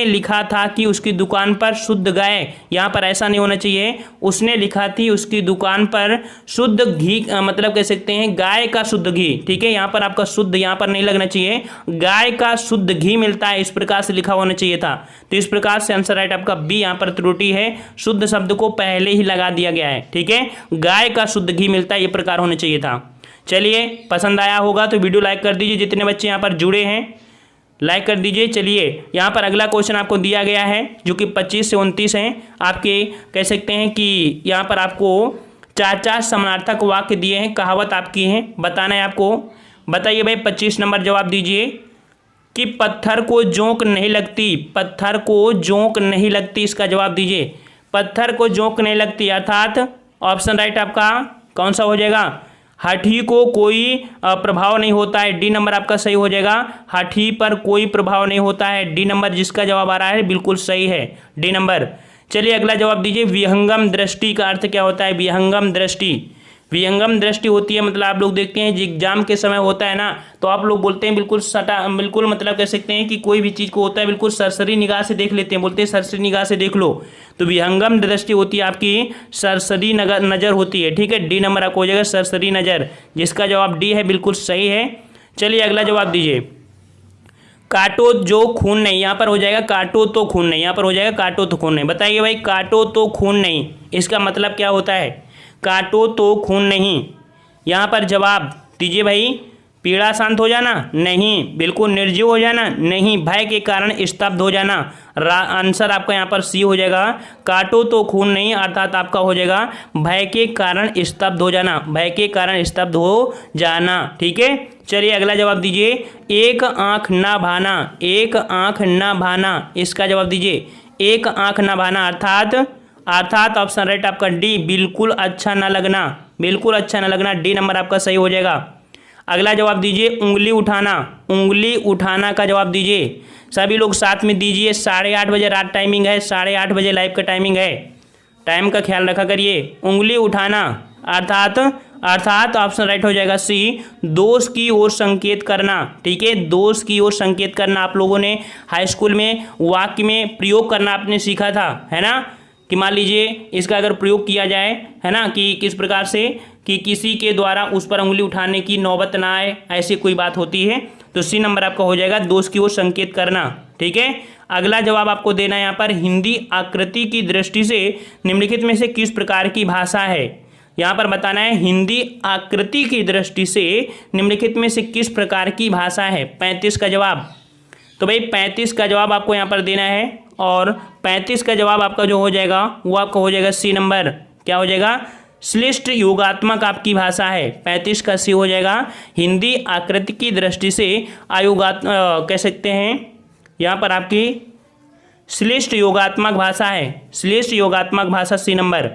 लिखा था कि उसकी दुकान पर शुद्ध गाय। यहाँ पर ऐसा नहीं होना चाहिए, उसने लिखा थी उसकी दुकान पर शुद्ध घी, मतलब कह सकते हैं गाय का शुद्ध घी। ठीक है, यहाँ पर आपका शुद्ध यहाँ पर नहीं लगना चाहिए, गाय का शुद्ध घी मिलता है, इस प्रकार से लिखा होना चाहिए था। तो इस प्रकार से आंसर राइट आपका बी, यहाँ पर त्रुटि है, शुद्ध शब्द को पहले ही लगा दिया गया है। ठीक है, गाय का शुद्ध घी मिलता है, ये प्रकार होना चाहिए था। चलिए पसंद आया होगा तो वीडियो लाइक कर दीजिए, जितने बच्चे यहाँ पर जुड़े हैं लाइक कर दीजिए। चलिए यहाँ पर अगला क्वेश्चन आपको दिया गया है जो कि 25 से 29 हैं। आपके कह सकते हैं कि यहाँ पर आपको चार चार समानार्थक वाक्य दिए हैं, कहावत आपकी है, बताना है आपको। बताइए भाई 25 नंबर जवाब दीजिए कि पत्थर को जोंक नहीं लगती, पत्थर को जोंक नहीं लगती, इसका जवाब दीजिए। पत्थर को जोंक नहीं लगती अर्थात ऑप्शन राइट आपका कौन सा हो जाएगा? हाथी को कोई प्रभाव नहीं होता है, डी नंबर आपका सही हो जाएगा। हाथी पर कोई प्रभाव नहीं होता है, डी नंबर जिसका जवाब आ रहा है बिल्कुल सही है, डी नंबर। चलिए अगला जवाब दीजिए। विहंगम दृष्टि का अर्थ क्या होता है? विहंगम दृष्टि, विहंगम दृष्टि होती है मतलब आप लोग देखते हैं एग्जाम के समय होता है ना, तो आप लोग बोलते हैं बिल्कुल बिल्कुल मतलब कह सकते हैं कि कोई भी चीज़ को होता है बिल्कुल सरसरी निगाह से देख लेते हैं, बोलते हैं सरसरी निगाह से देख लो, तो विहंगम दृष्टि होती है आपकी सरसरी नज़र होती है, ठीक है। डी नंबर आपको हो जाएगा सरसरी नज़र, जिसका जवाब डी है, बिल्कुल सही है। चलिए अगला जवाब दीजिए। काटो जो खून नहीं, यहाँ पर हो जाएगा काटो तो खून नहीं, यहाँ पर हो जाएगा काटो तो खून नहीं। बताइए भाई काटो तो खून नहीं, इसका मतलब क्या होता है? काटो तो खून नहीं, यहाँ पर जवाब दीजिए भाई। पीड़ा शांत हो जाना नहीं, बिल्कुल निर्जीव हो जाना नहीं, भय के कारण स्तब्ध हो जाना। आंसर आपका यहाँ पर सी हो जाएगा। काटो तो खून नहीं अर्थात आपका हो जाएगा भय के कारण स्तब्ध हो जाना, भय के कारण स्तब्ध हो जाना, ठीक है। चलिए अगला जवाब दीजिए। एक आंख ना भाना, एक आंख ना भाना, इसका जवाब दीजिए। एक आंख ना भाना अर्थात ऑप्शन राइट आपका डी, बिल्कुल अच्छा ना लगना, बिल्कुल अच्छा ना लगना, डी नंबर आपका सही हो जाएगा। अगला जवाब दीजिए। उंगली उठाना, उंगली उठाना का जवाब दीजिए। सभी लोग साथ में दीजिए। 8:30 बजे रात टाइमिंग है, 8:30 बजे लाइव का टाइमिंग है, टाइम का ख्याल रखा करिए। उंगली उठाना अर्थात ऑप्शन राइट हो जाएगा सी, दोष की ओर संकेत करना, ठीक है। दोष की ओर संकेत करना आप लोगों ने हाई स्कूल में वाक्य में प्रयोग करना आपने सीखा था, है ना, कि मान लीजिए इसका अगर प्रयोग किया जाए, है ना, कि किस प्रकार से कि किसी के द्वारा उस पर उंगली उठाने की नौबत ना आए, ऐसी कोई बात होती है, तो सी नंबर आपका हो जाएगा दोष की ओर संकेत करना, ठीक है। अगला जवाब आपको देना है यहाँ पर। हिंदी आकृति की दृष्टि से निम्नलिखित में से किस प्रकार की भाषा है? यहाँ पर बताना है हिंदी आकृति की दृष्टि से निम्नलिखित में से किस प्रकार की भाषा है। 35 का जवाब, तो भाई 35 का जवाब आपको यहाँ पर देना है, और 35 का जवाब आपका जो हो जाएगा वो आपका हो जाएगा सी नंबर, क्या हो जाएगा? श्लिष्ट योगात्मक आपकी भाषा है, 35 का सी हो जाएगा। हिंदी आकृति की दृष्टि से कह सकते हैं यहाँ पर आपकी श्लिष्ट योगात्मक भाषा है, श्लिष्ट योगात्मक भाषा, सी नंबर।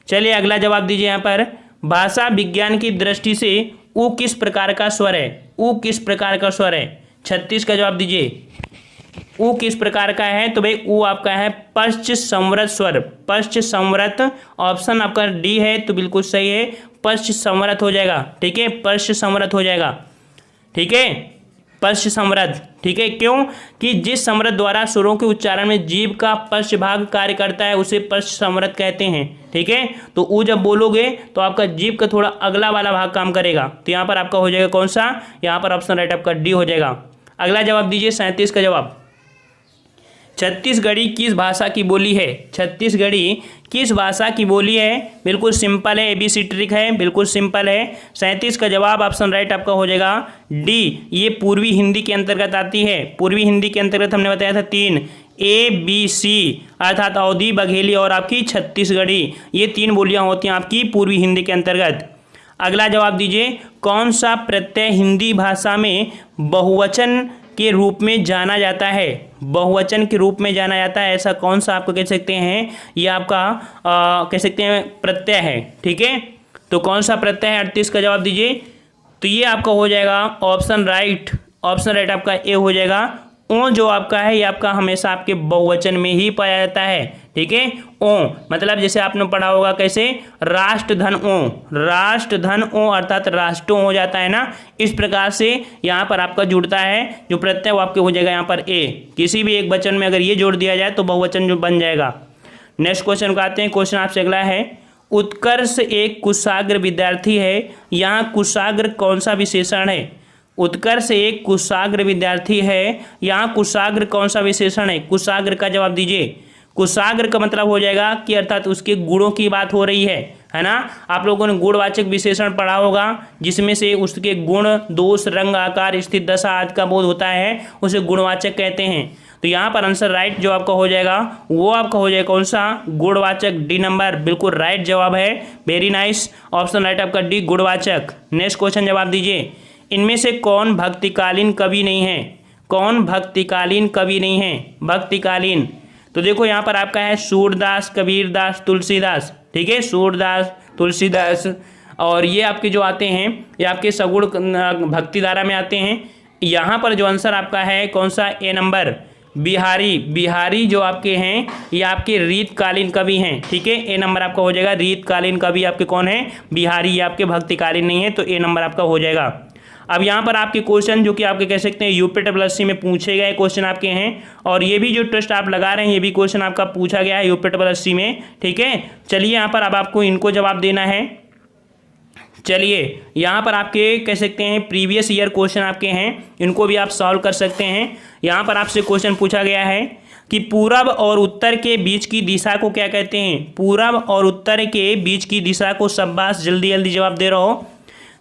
चलिए अगला जवाब दीजिए यहाँ पर। भाषा विज्ञान की दृष्टि से ऊ किस प्रकार का स्वर है? ऊ किस प्रकार का स्वर है? 36 का जवाब दीजिए। ऊ किस प्रकार का है? तो भाई ऊ आपका है पश्च संवृत स्वर, पश्च संवृत, ऑप्शन आपका डी है, तो बिल्कुल सही है, पश्च संवृत हो जाएगा, ठीक है, पश्च संवृत हो जाएगा, ठीक है, पश्च संवृत, ठीक है। क्यों? कि जिस संवृत द्वारा स्वरों के उच्चारण में जीभ का पश्च भाग कार्य करता है उसे पश्च संवृत कहते हैं, ठीक है। तो ऊ जब बोलोगे तो आपका जीभ का थोड़ा अगला वाला भाग काम करेगा, तो यहाँ पर आपका हो जाएगा कौन सा? यहाँ पर ऑप्शन राइट आपका डी हो जाएगा। अगला जवाब दीजिए। 37 का जवाब। छत्तीसगढ़ी किस भाषा की बोली है? छत्तीसगढ़ी किस भाषा की बोली है? बिल्कुल सिंपल है, ABC ट्रिक है, बिल्कुल सिंपल है। 37 का जवाब ऑप्शन राइट आपका हो जाएगा डी, ये पूर्वी हिंदी के अंतर्गत आती है। पूर्वी हिंदी के अंतर्गत हमने बताया था 3 ABC अर्थात अवधी, बघेली और आपकी छत्तीसगढ़ी, ये 3 बोलियां होती हैं आपकी पूर्वी हिंदी के अंतर्गत। अगला जवाब दीजिए। कौन सा प्रत्यय हिंदी भाषा में बहुवचन के रूप में जाना जाता है? बहुवचन के रूप में जाना जाता है, ऐसा कौन सा आपको कह सकते हैं? ये आपका कह सकते हैं प्रत्यय है, ठीक है। तो कौन सा प्रत्यय है? 38 का जवाब दीजिए। तो ये आपका हो जाएगा ऑप्शन राइट, ऑप्शन राइट आपका ए हो जाएगा। ओ जो आपका है ये आपका हमेशा आपके बहुवचन में ही पाया जाता है, ठीक है। ओ मतलब जैसे आपने पढ़ा होगा कैसे, राष्ट्रधन ओ, राष्ट्रधन ओ अर्थात राष्ट्रों हो जाता है ना, इस प्रकार से यहाँ पर आपका जुड़ता है जो प्रत्यय वो आपके हो जाएगा यहाँ पर ए। किसी भी एक वचन में अगर ये जोड़ दिया जाए तो बहुवचन जो बन जाएगा। नेक्स्ट क्वेश्चन को आते हैं। क्वेश्चन आपसे अगला है। उत्कर्ष एक कुशाग्र विद्यार्थी है, यहाँ कुशाग्र कौन सा विशेषण है? उत्कर्ष एक कुशाग्र विद्यार्थी है, यहाँ कुशाग्र कौन सा विशेषण है? कुशाग्र का जवाब दीजिए। कुशाग्र का मतलब हो जाएगा कि अर्थात उसके गुणों की बात हो रही है ना। आप लोगों ने गुणवाचक विशेषण पढ़ा होगा जिसमें से उसके गुण, दोष, रंग, आकार, स्थिति, दशा आदि का बोध होता है, उसे गुणवाचक कहते हैं। तो यहाँ पर आंसर राइट जो आपका हो जाएगा वो आपका हो जाएगा कौन सा, गुणवाचक, डी नंबर बिल्कुल राइट जवाब है। वेरी नाइस, ऑप्शन राइट आपका डी, गुणवाचक। नेक्स्ट क्वेश्चन जवाब दीजिए, इनमें से कौन भक्तिकालीन कवि नहीं है, कौन भक्तिकालीन कवि नहीं है, भक्तिकालीन। तो देखो यहाँ पर आपका है सूरदास, कबीरदास, तुलसीदास, ठीक है, सूरदास, तुलसीदास, और ये आपके जो आते हैं ये आपके सगुण भक्ति धारा में आते हैं। यहाँ पर जो आंसर आपका है कौन सा, ए नंबर, बिहारी। बिहारी जो आपके हैं ये आपके रीतकालीन कवि हैं, ठीक है, ए नंबर आपका हो जाएगा। रीतकालीन कवि आपके कौन है, बिहारी, ये आपके भक्तिकालीन नहीं है, तो ए नंबर आपका हो जाएगा। अब यहाँ पर आपके क्वेश्चन जो कि आपके कह सकते हैं यूपीएससी में पूछे गए क्वेश्चन आपके हैं, और ये भी जो टेस्ट आप लगा रहे हैं ये भी क्वेश्चन आपका पूछा गया है यूपीएससी में, ठीक है। चलिए यहाँ पर अब आपको इनको जवाब देना है। चलिए यहाँ पर आपके कह सकते हैं प्रीवियस ईयर क्वेश्चन आपके हैं, इनको भी आप सॉल्व कर सकते हैं। यहाँ पर आपसे क्वेश्चन पूछा गया है कि पूरब और उत्तर के बीच की दिशा को क्या कहते हैं, पूरब और उत्तर के बीच की दिशा को, शाबाश, जल्दी जल्दी जवाब दे रहा हो।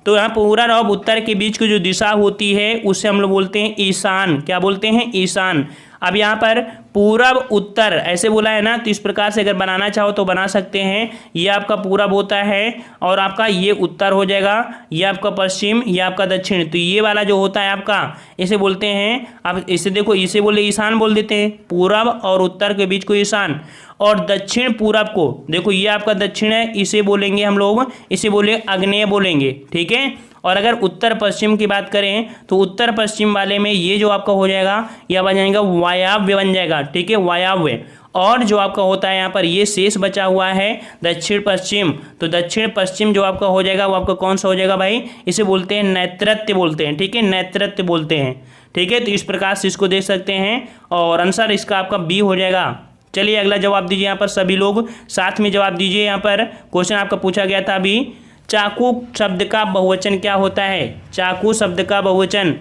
तो यहाँ पूरब और उत्तर के बीच की जो दिशा होती है उससे हम लोग बोलते हैं ईशान, क्या बोलते हैं, ईशान। अब यहाँ पर पूरब उत्तर ऐसे बोला है ना, तो इस प्रकार से अगर बनाना चाहो तो बना सकते हैं। ये आपका पूरब होता है और आपका ये उत्तर हो जाएगा, ये आपका पश्चिम, ये आपका दक्षिण। तो ये वाला जो होता है आपका इसे बोलते हैं, अब इसे देखो, इसे बोले ईशान बोल देते हैं, पूरब और उत्तर के बीच को ईशान। और दक्षिण पूरब को देखो ये आपका दक्षिण है, इसे बोलेंगे हम लोग, इसे बोले आग्नेय बोलेंगे, ठीक है। और अगर उत्तर पश्चिम की बात करें तो उत्तर पश्चिम वाले में ये जो आपका हो जाएगा यह बन जाएगा वायव्य बन जाएगा, ठीक है, वायव्य। और जो आपका होता है यहाँ पर ये शेष बचा हुआ है दक्षिण पश्चिम, तो दक्षिण पश्चिम जो आपका हो जाएगा वो आपका कौन सा हो जाएगा भाई, इसे बोलते हैं नैऋत्य बोलते हैं, ठीक है, नैऋत्य बोलते हैं, ठीक है। तो इस प्रकार से इसको देख सकते हैं और आंसर इसका आपका बी हो जाएगा। चलिए अगला जवाब दीजिए, यहाँ पर सभी लोग साथ में जवाब दीजिए। यहाँ पर क्वेश्चन आपका पूछा गया था अभी, चाकू शब्द का बहुवचन क्या होता है, चाकू शब्द का बहुवचन।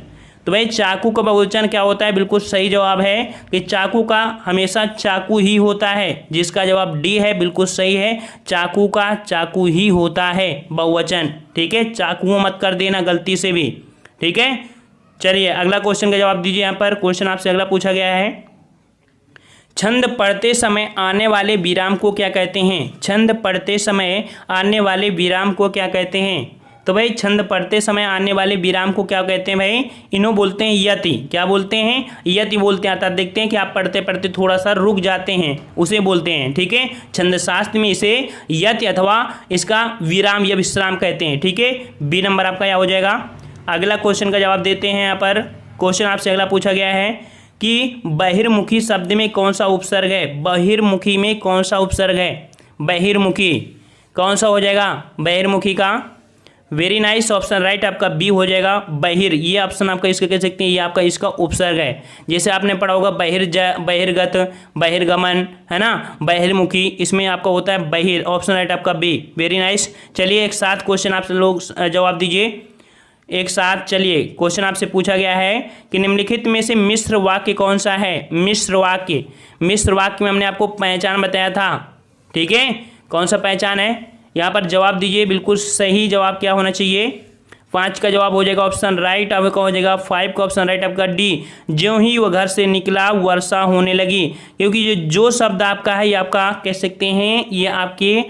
तो भाई चाकू का बहुवचन क्या होता है, बिल्कुल सही जवाब है कि चाकू का हमेशा चाकू ही होता है, जिसका जवाब डी है, बिल्कुल सही है, चाकू का चाकू ही होता है बहुवचन, ठीक है, चाकू मत कर देना गलती से भी, ठीक है। चलिए अगला क्वेश्चन का जवाब दीजिए। यहाँ पर क्वेश्चन आपसे अगला पूछा गया है, छंद पढ़ते समय आने वाले विराम को क्या कहते हैं, छंद पढ़ते समय आने वाले विराम को क्या कहते हैं। तो भाई छंद पढ़ते समय आने वाले विराम को क्या कहते हैं भाई, इन्हों बोलते हैं यति, क्या बोलते हैं, यति बोलते हैं। अर्थात देखते हैं कि आप पढ़ते पढ़ते थोड़ा सा रुक जाते हैं, उसे बोलते हैं, ठीक है। छंद शास्त्र में इसे यति अथवा इसका विराम या विश्राम कहते हैं, ठीक है। बी नंबर आपका यह हो जाएगा। अगला क्वेश्चन का जवाब देते हैं। यहाँ पर क्वेश्चन आपसे अगला पूछा गया है कि बहिर्मुखी शब्द में कौन सा उपसर्ग है, बहिर्मुखी में कौन सा उपसर्ग है, बहिर्मुखी कौन सा हो जाएगा, बहिर्मुखी का। वेरी नाइस, ऑप्शन राइट आपका बी हो जाएगा, बहिर, ये ऑप्शन आपका इसका कह सकते हैं, ये आपका इसका उपसर्ग है। जैसे आपने पढ़ा होगा बहिर्गत, बहिर्गमन, है ना, बहिर्मुखी, इसमें आपका होता है बहिर, ऑप्शन राइट आपका बी। Very nice. चलिए एक साथ क्वेश्चन आपसे लोग जवाब दीजिए एक साथ। चलिए क्वेश्चन आपसे पूछा गया है कि निम्नलिखित में से मिश्र वाक्य कौन सा है, मिश्र वाक्य। मिश्र वाक्य में हमने आपको पहचान बताया था, ठीक है, कौन सा पहचान है, यहाँ पर जवाब दीजिए। बिल्कुल सही जवाब क्या होना चाहिए, 5 का जवाब हो जाएगा ऑप्शन राइट आपका हो जाएगा 5 का ऑप्शन राइट आपका डी। ज्यों ही वह घर से निकला वर्षा होने लगी, क्योंकि ये जो शब्द आपका है ये आपका कह सकते हैं ये आपके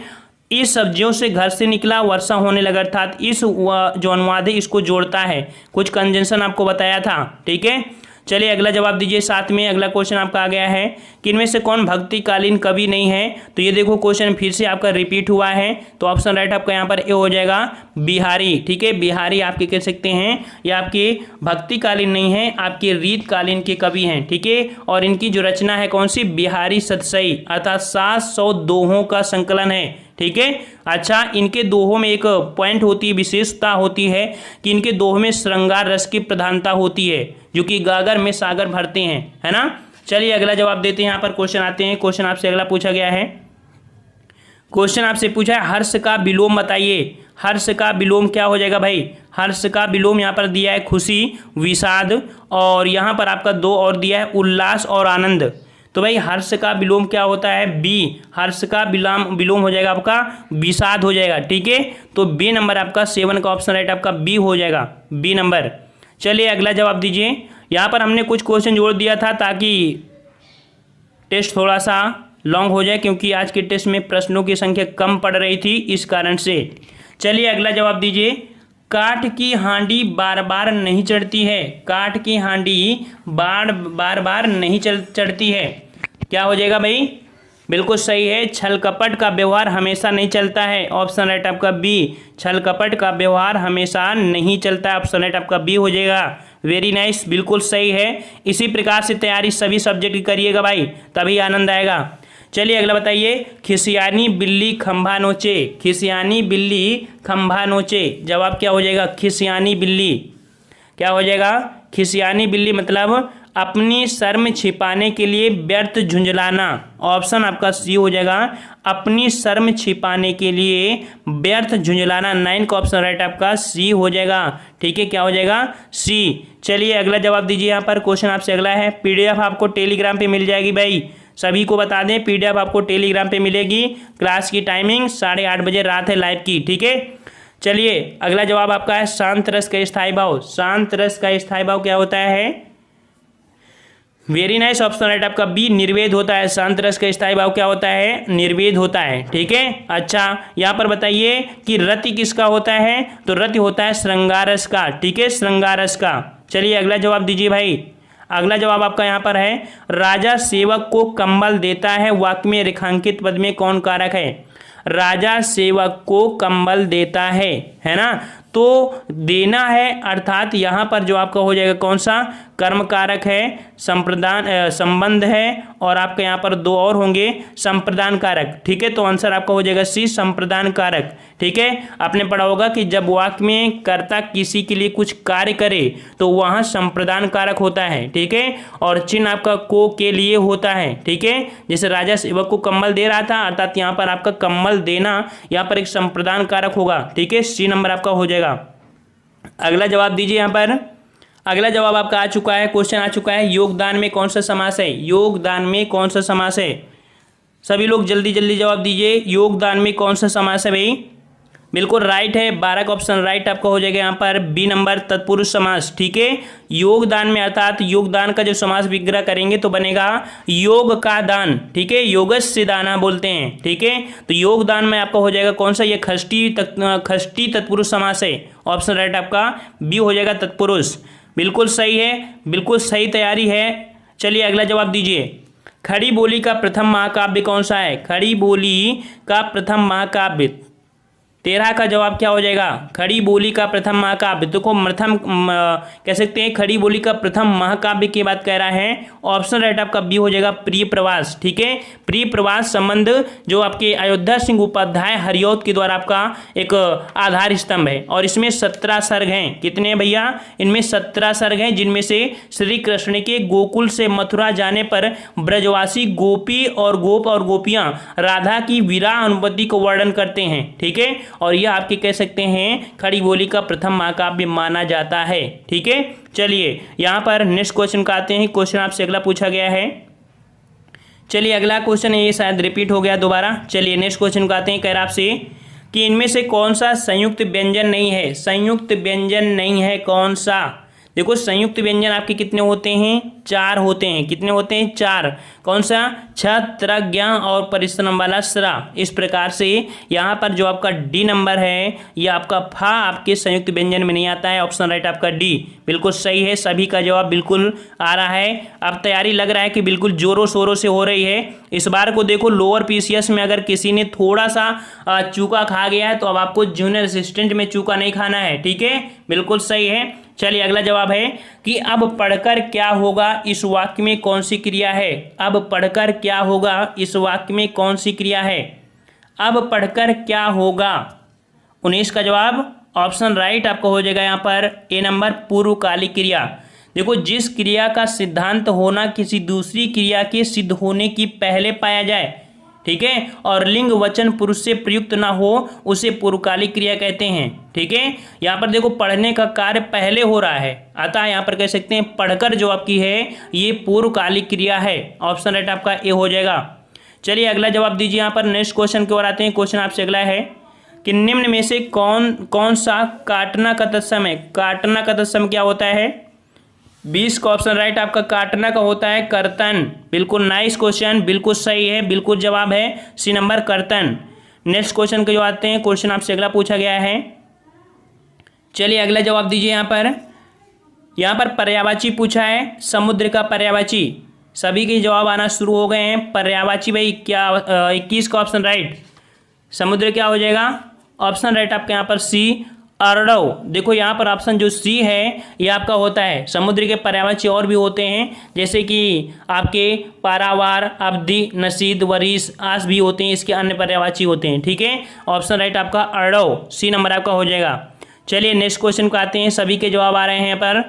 इस सब्जियों से घर से निकला वर्षा होने लगा, अर्थात इस जो अनुवाद है इसको जोड़ता है, कुछ कंजंक्शन आपको बताया था, ठीक है। चलिए अगला जवाब दीजिए साथ में। अगला क्वेश्चन आपका आ गया है कि इनमें से कौन भक्तिकालीन कवि नहीं है। तो ये देखो क्वेश्चन फिर से आपका रिपीट हुआ है, तो ऑप्शन राइट आपका यहाँ पर ए हो जाएगा, बिहारी, ठीक है। बिहारी आपके कह सकते हैं ये आपके भक्तिकालीन नहीं है, आपके रीतकालीन के कवि हैं, ठीक है। और इनकी जो रचना है कौन सी, बिहारी सतसई, अर्थात 700 दोहों का संकलन है, ठीक है। अच्छा, इनके दोहों में एक पॉइंट होती है, विशेषता होती है कि इनके दोहों में श्रृंगार रस की प्रधानता होती है, जो कि गागर में सागर भरते हैं, है ना। चलिए अगला जवाब देते हैं। यहाँ पर क्वेश्चन आते हैं, क्वेश्चन आपसे अगला पूछा गया है, क्वेश्चन आपसे पूछा है हर्ष का विलोम बताइए। हर्ष का विलोम क्या हो जाएगा भाई, हर्ष का विलोम यहाँ पर दिया है खुशी, विषाद, और यहाँ पर आपका 2 और दिया है उल्लास और आनंद। तो भाई हर्ष का विलोम क्या होता है, बी, हर्ष का विलोम हो जाएगा आपका विषाद हो जाएगा, ठीक है। तो बी नंबर आपका 7 का ऑप्शन राइट आपका बी हो जाएगा, बी नंबर। चलिए अगला जवाब दीजिए। यहाँ पर हमने कुछ क्वेश्चन जोड़ दिया था ताकि टेस्ट थोड़ा सा लॉन्ग हो जाए, क्योंकि आज के टेस्ट में प्रश्नों की संख्या कम पड़ रही थी, इस कारण से। चलिए अगला जवाब दीजिए। काठ की हांडी बार बार नहीं चढ़ती है। काठ की हांडी बार बार नहीं चढ़ती है। क्या हो जाएगा भाई? बिल्कुल सही है, छल कपट का व्यवहार हमेशा नहीं चलता है। ऑप्शन राइट आपका बी, छल कपट का व्यवहार हमेशा नहीं चलता है। ऑप्शन राइट आपका बी हो जाएगा। वेरी नाइस, बिल्कुल सही है। इसी प्रकार से तैयारी सभी सब्जेक्ट की करिएगा भाई, तभी आनंद आएगा। चलिए अगला बताइए। खिसियानी बिल्ली खंभा नोचे। खिसियानी बिल्ली खंभा नोचे, जवाब क्या हो जाएगा? खिसियानी बिल्ली। क्या हो जाएगा? खिसियानी बिल्ली मतलब अपनी शर्म छिपाने के लिए व्यर्थ झुंझलाना। ऑप्शन आपका सी हो जाएगा, अपनी शर्म छिपाने के लिए व्यर्थ झुंझलाना। 9 का ऑप्शन राइट आपका सी हो जाएगा। ठीक है, क्या हो जाएगा? सी। चलिए अगला जवाब दीजिए। यहाँ पर क्वेश्चन आपसे अगला है। पीडीएफ आपको टेलीग्राम पे मिल जाएगी भाई, सभी को बता दें, पीडीएफ आपको टेलीग्राम पे मिलेगी। क्लास की टाइमिंग 8:30 बजे रात है लाइव की। ठीक है, चलिए अगला जवाब आपका है शांत रस का स्थायी भाव। शांत रस का स्थायी भाव क्या होता है? वेरी नाइस, ऑप्शन राइट आपका बी, निर्वेद होता है। शांत रस का स्थायी भाव क्या होता है? निर्वेद होता है। ठीक है, अच्छा यहाँ पर बताइए कि रति किसका होता है? तो रति होता है श्रृंगार रस का। ठीक है, श्रृंगार रस का। चलिए अगला जवाब दीजिए भाई। अगला जवाब आपका यहाँ पर है, राजा सेवक को कंबल देता है, वाक्य में रेखांकित पद में कौन कारक है? राजा सेवक को कंबल देता है ना? तो देना है, अर्थात यहाँ पर जो आपका हो जाएगा कौन सा? कर्म कारक है, संप्रदान संबंध है, और आपके यहाँ पर दो और होंगे संप्रदान कारक। ठीक है, तो आंसर आपका हो जाएगा सी, संप्रदान कारक। ठीक है, आपने पढ़ा होगा कि जब वाक्य में कर्ता किसी के लिए कुछ कार्य करे तो वहाँ संप्रदान कारक होता है। ठीक है, और चिन्ह आपका को के लिए होता है। ठीक है, जैसे राजा सेवक को कंबल दे रहा था, अर्थात यहाँ पर आपका कंबल देना यहाँ पर एक संप्रदान कारक होगा। ठीक है, सी नंबर आपका हो जाएगा। अगला जवाब दीजिए। यहाँ पर अगला जवाब आपका आ चुका है, क्वेश्चन आ चुका है। योगदान में कौन सा समास है? योगदान में कौन सा समास है? सभी लोग जल्दी जल्दी जवाब दीजिए। योगदान में कौन सा समास है भाई? बिल्कुल राइट है, 12 का ऑप्शन राइट आपका हो जाएगा यहाँ पर बी नंबर, तत्पुरुष समास। ठीक है, योगदान में अर्थात योगदान का जो समास विग्रह करेंगे तो बनेगा योग का दान। ठीक है, योगस्य दाना बोलते हैं। ठीक है, तो योगदान में आपका हो जाएगा कौन सा? ये खष्टी तत्पुरुष समास है। ऑप्शन राइट आपका बी हो जाएगा, तत्पुरुष। बिल्कुल सही है, बिल्कुल सही तैयारी है। चलिए अगला जवाब दीजिए। खड़ी बोली का प्रथम महाकाव्य कौन सा है? खड़ी बोली का प्रथम महाकाव्य 13 का जवाब क्या हो जाएगा? खड़ी बोली का प्रथम महाकाव्य। देखो प्रथम कह सकते हैं, खड़ी बोली का प्रथम महाकाव्य की बात कह रहा है। ऑप्शन राइट आपका बी हो जाएगा, प्रिय प्रवास। ठीक है, प्रिय प्रवास संबंध जो आपके अयोध्या सिंह उपाध्याय हरिऔध के द्वारा आपका एक आधार स्तंभ है, और इसमें 17 सर्ग हैं। कितने हैं भैया? इनमें 17 सर्ग हैं, जिनमें से श्री कृष्ण के गोकुल से मथुरा जाने पर ब्रजवासी गोपी और गोप और गोपियां राधा की विरह अनुपत्ति को वर्णन करते हैं। ठीक है, और यह आपके कह सकते हैं खड़ी बोली का प्रथम महाकाव्य माना जाता है। ठीक है, चलिए यहाँ पर नेक्स्ट क्वेश्चन का आते हैं। क्वेश्चन आपसे अगला पूछा गया है। चलिए अगला क्वेश्चन ये शायद रिपीट हो गया दोबारा। चलिए नेक्स्ट क्वेश्चन का आते हैं। कह रहा आपसे कि इनमें से कौन सा संयुक्त व्यंजन नहीं है? संयुक्त व्यंजन नहीं है कौन सा? देखो संयुक्त व्यंजन आपके कितने होते हैं? 4 होते हैं। कितने होते हैं? 4। कौन सा? छ, त्र, ज्ञ और परिश्रम वाला स्रा। इस प्रकार से यहाँ पर जो आपका डी नंबर है, ये आपका फा आपके संयुक्त व्यंजन में नहीं आता है। ऑप्शन राइट आपका डी बिल्कुल सही है। सभी का जवाब बिल्कुल आ रहा है। अब तैयारी लग रहा है कि बिल्कुल जोरों शोरों से हो रही है। इस बार को देखो, लोअर पीसीएस में अगर किसी ने थोड़ा सा चूका खा गया है तो अब आपको जूनियर असिस्टेंट में चूका नहीं खाना है। ठीक है, बिल्कुल सही है। चलिए अगला जवाब है कि अब पढ़कर क्या होगा, इस वाक्य में कौन सी क्रिया है? अब पढ़कर क्या होगा, इस वाक्य में कौन सी क्रिया है? अब पढ़कर क्या होगा? 19 का जवाब ऑप्शन राइट आपको हो जाएगा यहाँ पर ए नंबर, पूर्वकालिक क्रिया। देखो, जिस क्रिया का सिद्धांत होना किसी दूसरी क्रिया के सिद्ध होने की पहले पाया जाए, ठीक है, और लिंग वचन पुरुष से प्रयुक्त ना हो, उसे पूर्वकालिक क्रिया कहते हैं। ठीक है, यहाँ पर देखो पढ़ने का कार्य पहले हो रहा है, अतः यहाँ पर कह सकते हैं पढ़कर जो आपकी है ये पूर्वकालिक क्रिया है। ऑप्शन राइट आपका ए हो जाएगा। चलिए अगला जवाब दीजिए। यहाँ पर नेक्स्ट क्वेश्चन की ओर आते हैं। क्वेश्चन आपसे अगला है कि निम्न में से कौन सा काटना का तत्सम है? काटना का तत्सम क्या होता है? 20 का ऑप्शन राइट आपका काटना का होता है कर्तन। बिल्कुल नाइस क्वेश्चन, बिल्कुल सही है, बिल्कुल जवाब है सी नंबर कर्तन। नेक्स्ट क्वेश्चन के जो आते हैं, क्वेश्चन आपसे अगला पूछा गया है। चलिए अगला जवाब दीजिए। यहाँ पर पर्यायवाची पूछा है, समुद्र का पर्यायवाची। सभी के जवाब आना शुरू हो गए हैं। पर्यायवाची भाई क्या 21 का ऑप्शन राइट, समुद्र क्या हो जाएगा? ऑप्शन राइट आपके यहाँ पर सी अर्णव। देखो यहाँ पर ऑप्शन जो सी है ये आपका होता है। समुद्र के पर्यायवाची और भी होते हैं, जैसे कि आपके पारावार, अवधि, नसीद, वरीस, आस भी होते हैं, इसके अन्य पर्यायवाची होते हैं। ठीक है, ऑप्शन राइट आपका अर्णव, सी नंबर आपका हो जाएगा। चलिए नेक्स्ट क्वेश्चन को आते हैं, सभी के जवाब आ रहे हैं यहाँ पर।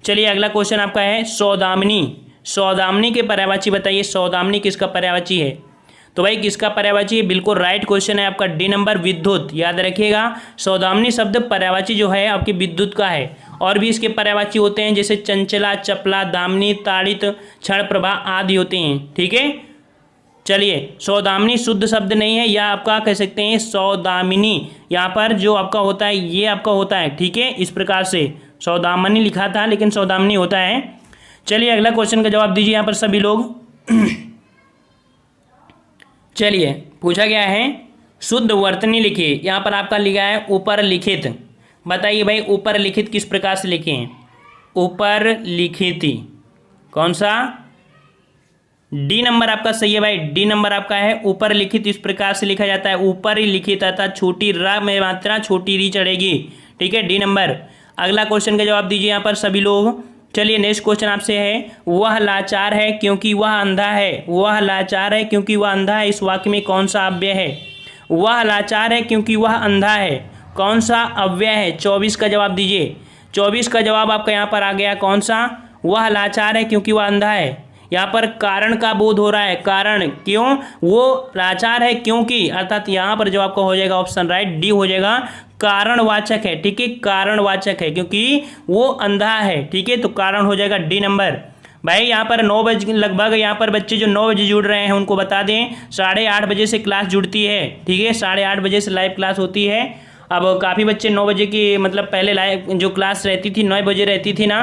चलिए अगला क्वेश्चन आपका है सौदामिनी। सौदामिनी के पर्यायवाची बताइए, सौदामिनी किसका पर्यायवाची है? तो भाई किसका पर्यायवाची है? बिल्कुल राइट क्वेश्चन है आपका, डी नंबर विद्युत। याद रखिएगा, सौदामिनी शब्द पर्यायवाची जो है आपकी विद्युत का है। और भी इसके पर्यायवाची होते हैं, जैसे चंचला, चपला, दामिनी, ताड़ित, क्षण प्रभा आदि होते हैं। ठीक है, चलिए सौदामिनी शुद्ध शब्द नहीं है, या आपका कह सकते हैं सौदामिनी। यहाँ पर जो आपका होता है ये आपका होता है। ठीक है, इस प्रकार से सौदामिनी लिखा था लेकिन सौदामिनी होता है। चलिए अगला क्वेश्चन का जवाब दीजिए यहाँ पर सभी लोग। चलिए पूछा गया है शुद्ध वर्तनी लिखिए। यहाँ पर आपका लिखा है ऊपर लिखित। बताइए भाई ऊपर लिखित किस प्रकार से लिखें? ऊपर लिखित कौन सा? डी नंबर आपका सही है भाई, डी नंबर आपका है। ऊपर लिखित इस प्रकार से लिखा जाता है, ऊपर ही लिखित अर्थात छोटी र में मात्रा छोटी री चढ़ेगी। ठीक है, डी नंबर। अगला क्वेश्चन का जवाब दीजिए यहाँ पर सभी लोग। चलिए नेक्स्ट क्वेश्चन आपसे है, वह लाचार है क्योंकि वह अंधा है। वह लाचार है क्योंकि वह अंधा है, इस वाक्य में कौन सा अव्यय है? वह लाचार है क्योंकि वह अंधा है, कौन सा अव्यय है? 24 का जवाब दीजिए। 24 का जवाब आपका यहाँ पर आ गया कौन सा? वह लाचार है क्योंकि वह अंधा है। यहाँ पर कारण का बोध हो रहा है, कारण क्यों वो लाचार है क्योंकि, अर्थात यहाँ पर जो आपका हो जाएगा ऑप्शन राइट डी हो जाएगा, कारणवाचक है। ठीक है, कारणवाचक है क्योंकि वो अंधा है। ठीक है, तो कारण हो जाएगा डी नंबर। भाई यहाँ पर 9 बजे लगभग यहाँ पर बच्चे जो 9 बजे जुड़ रहे हैं उनको बता दें 8:30 बजे से क्लास जुड़ती है। ठीक है, 8:30 बजे से लाइव क्लास होती है। अब काफ़ी बच्चे 9 बजे की मतलब पहले लाइव जो क्लास रहती थी 9 बजे रहती थी ना,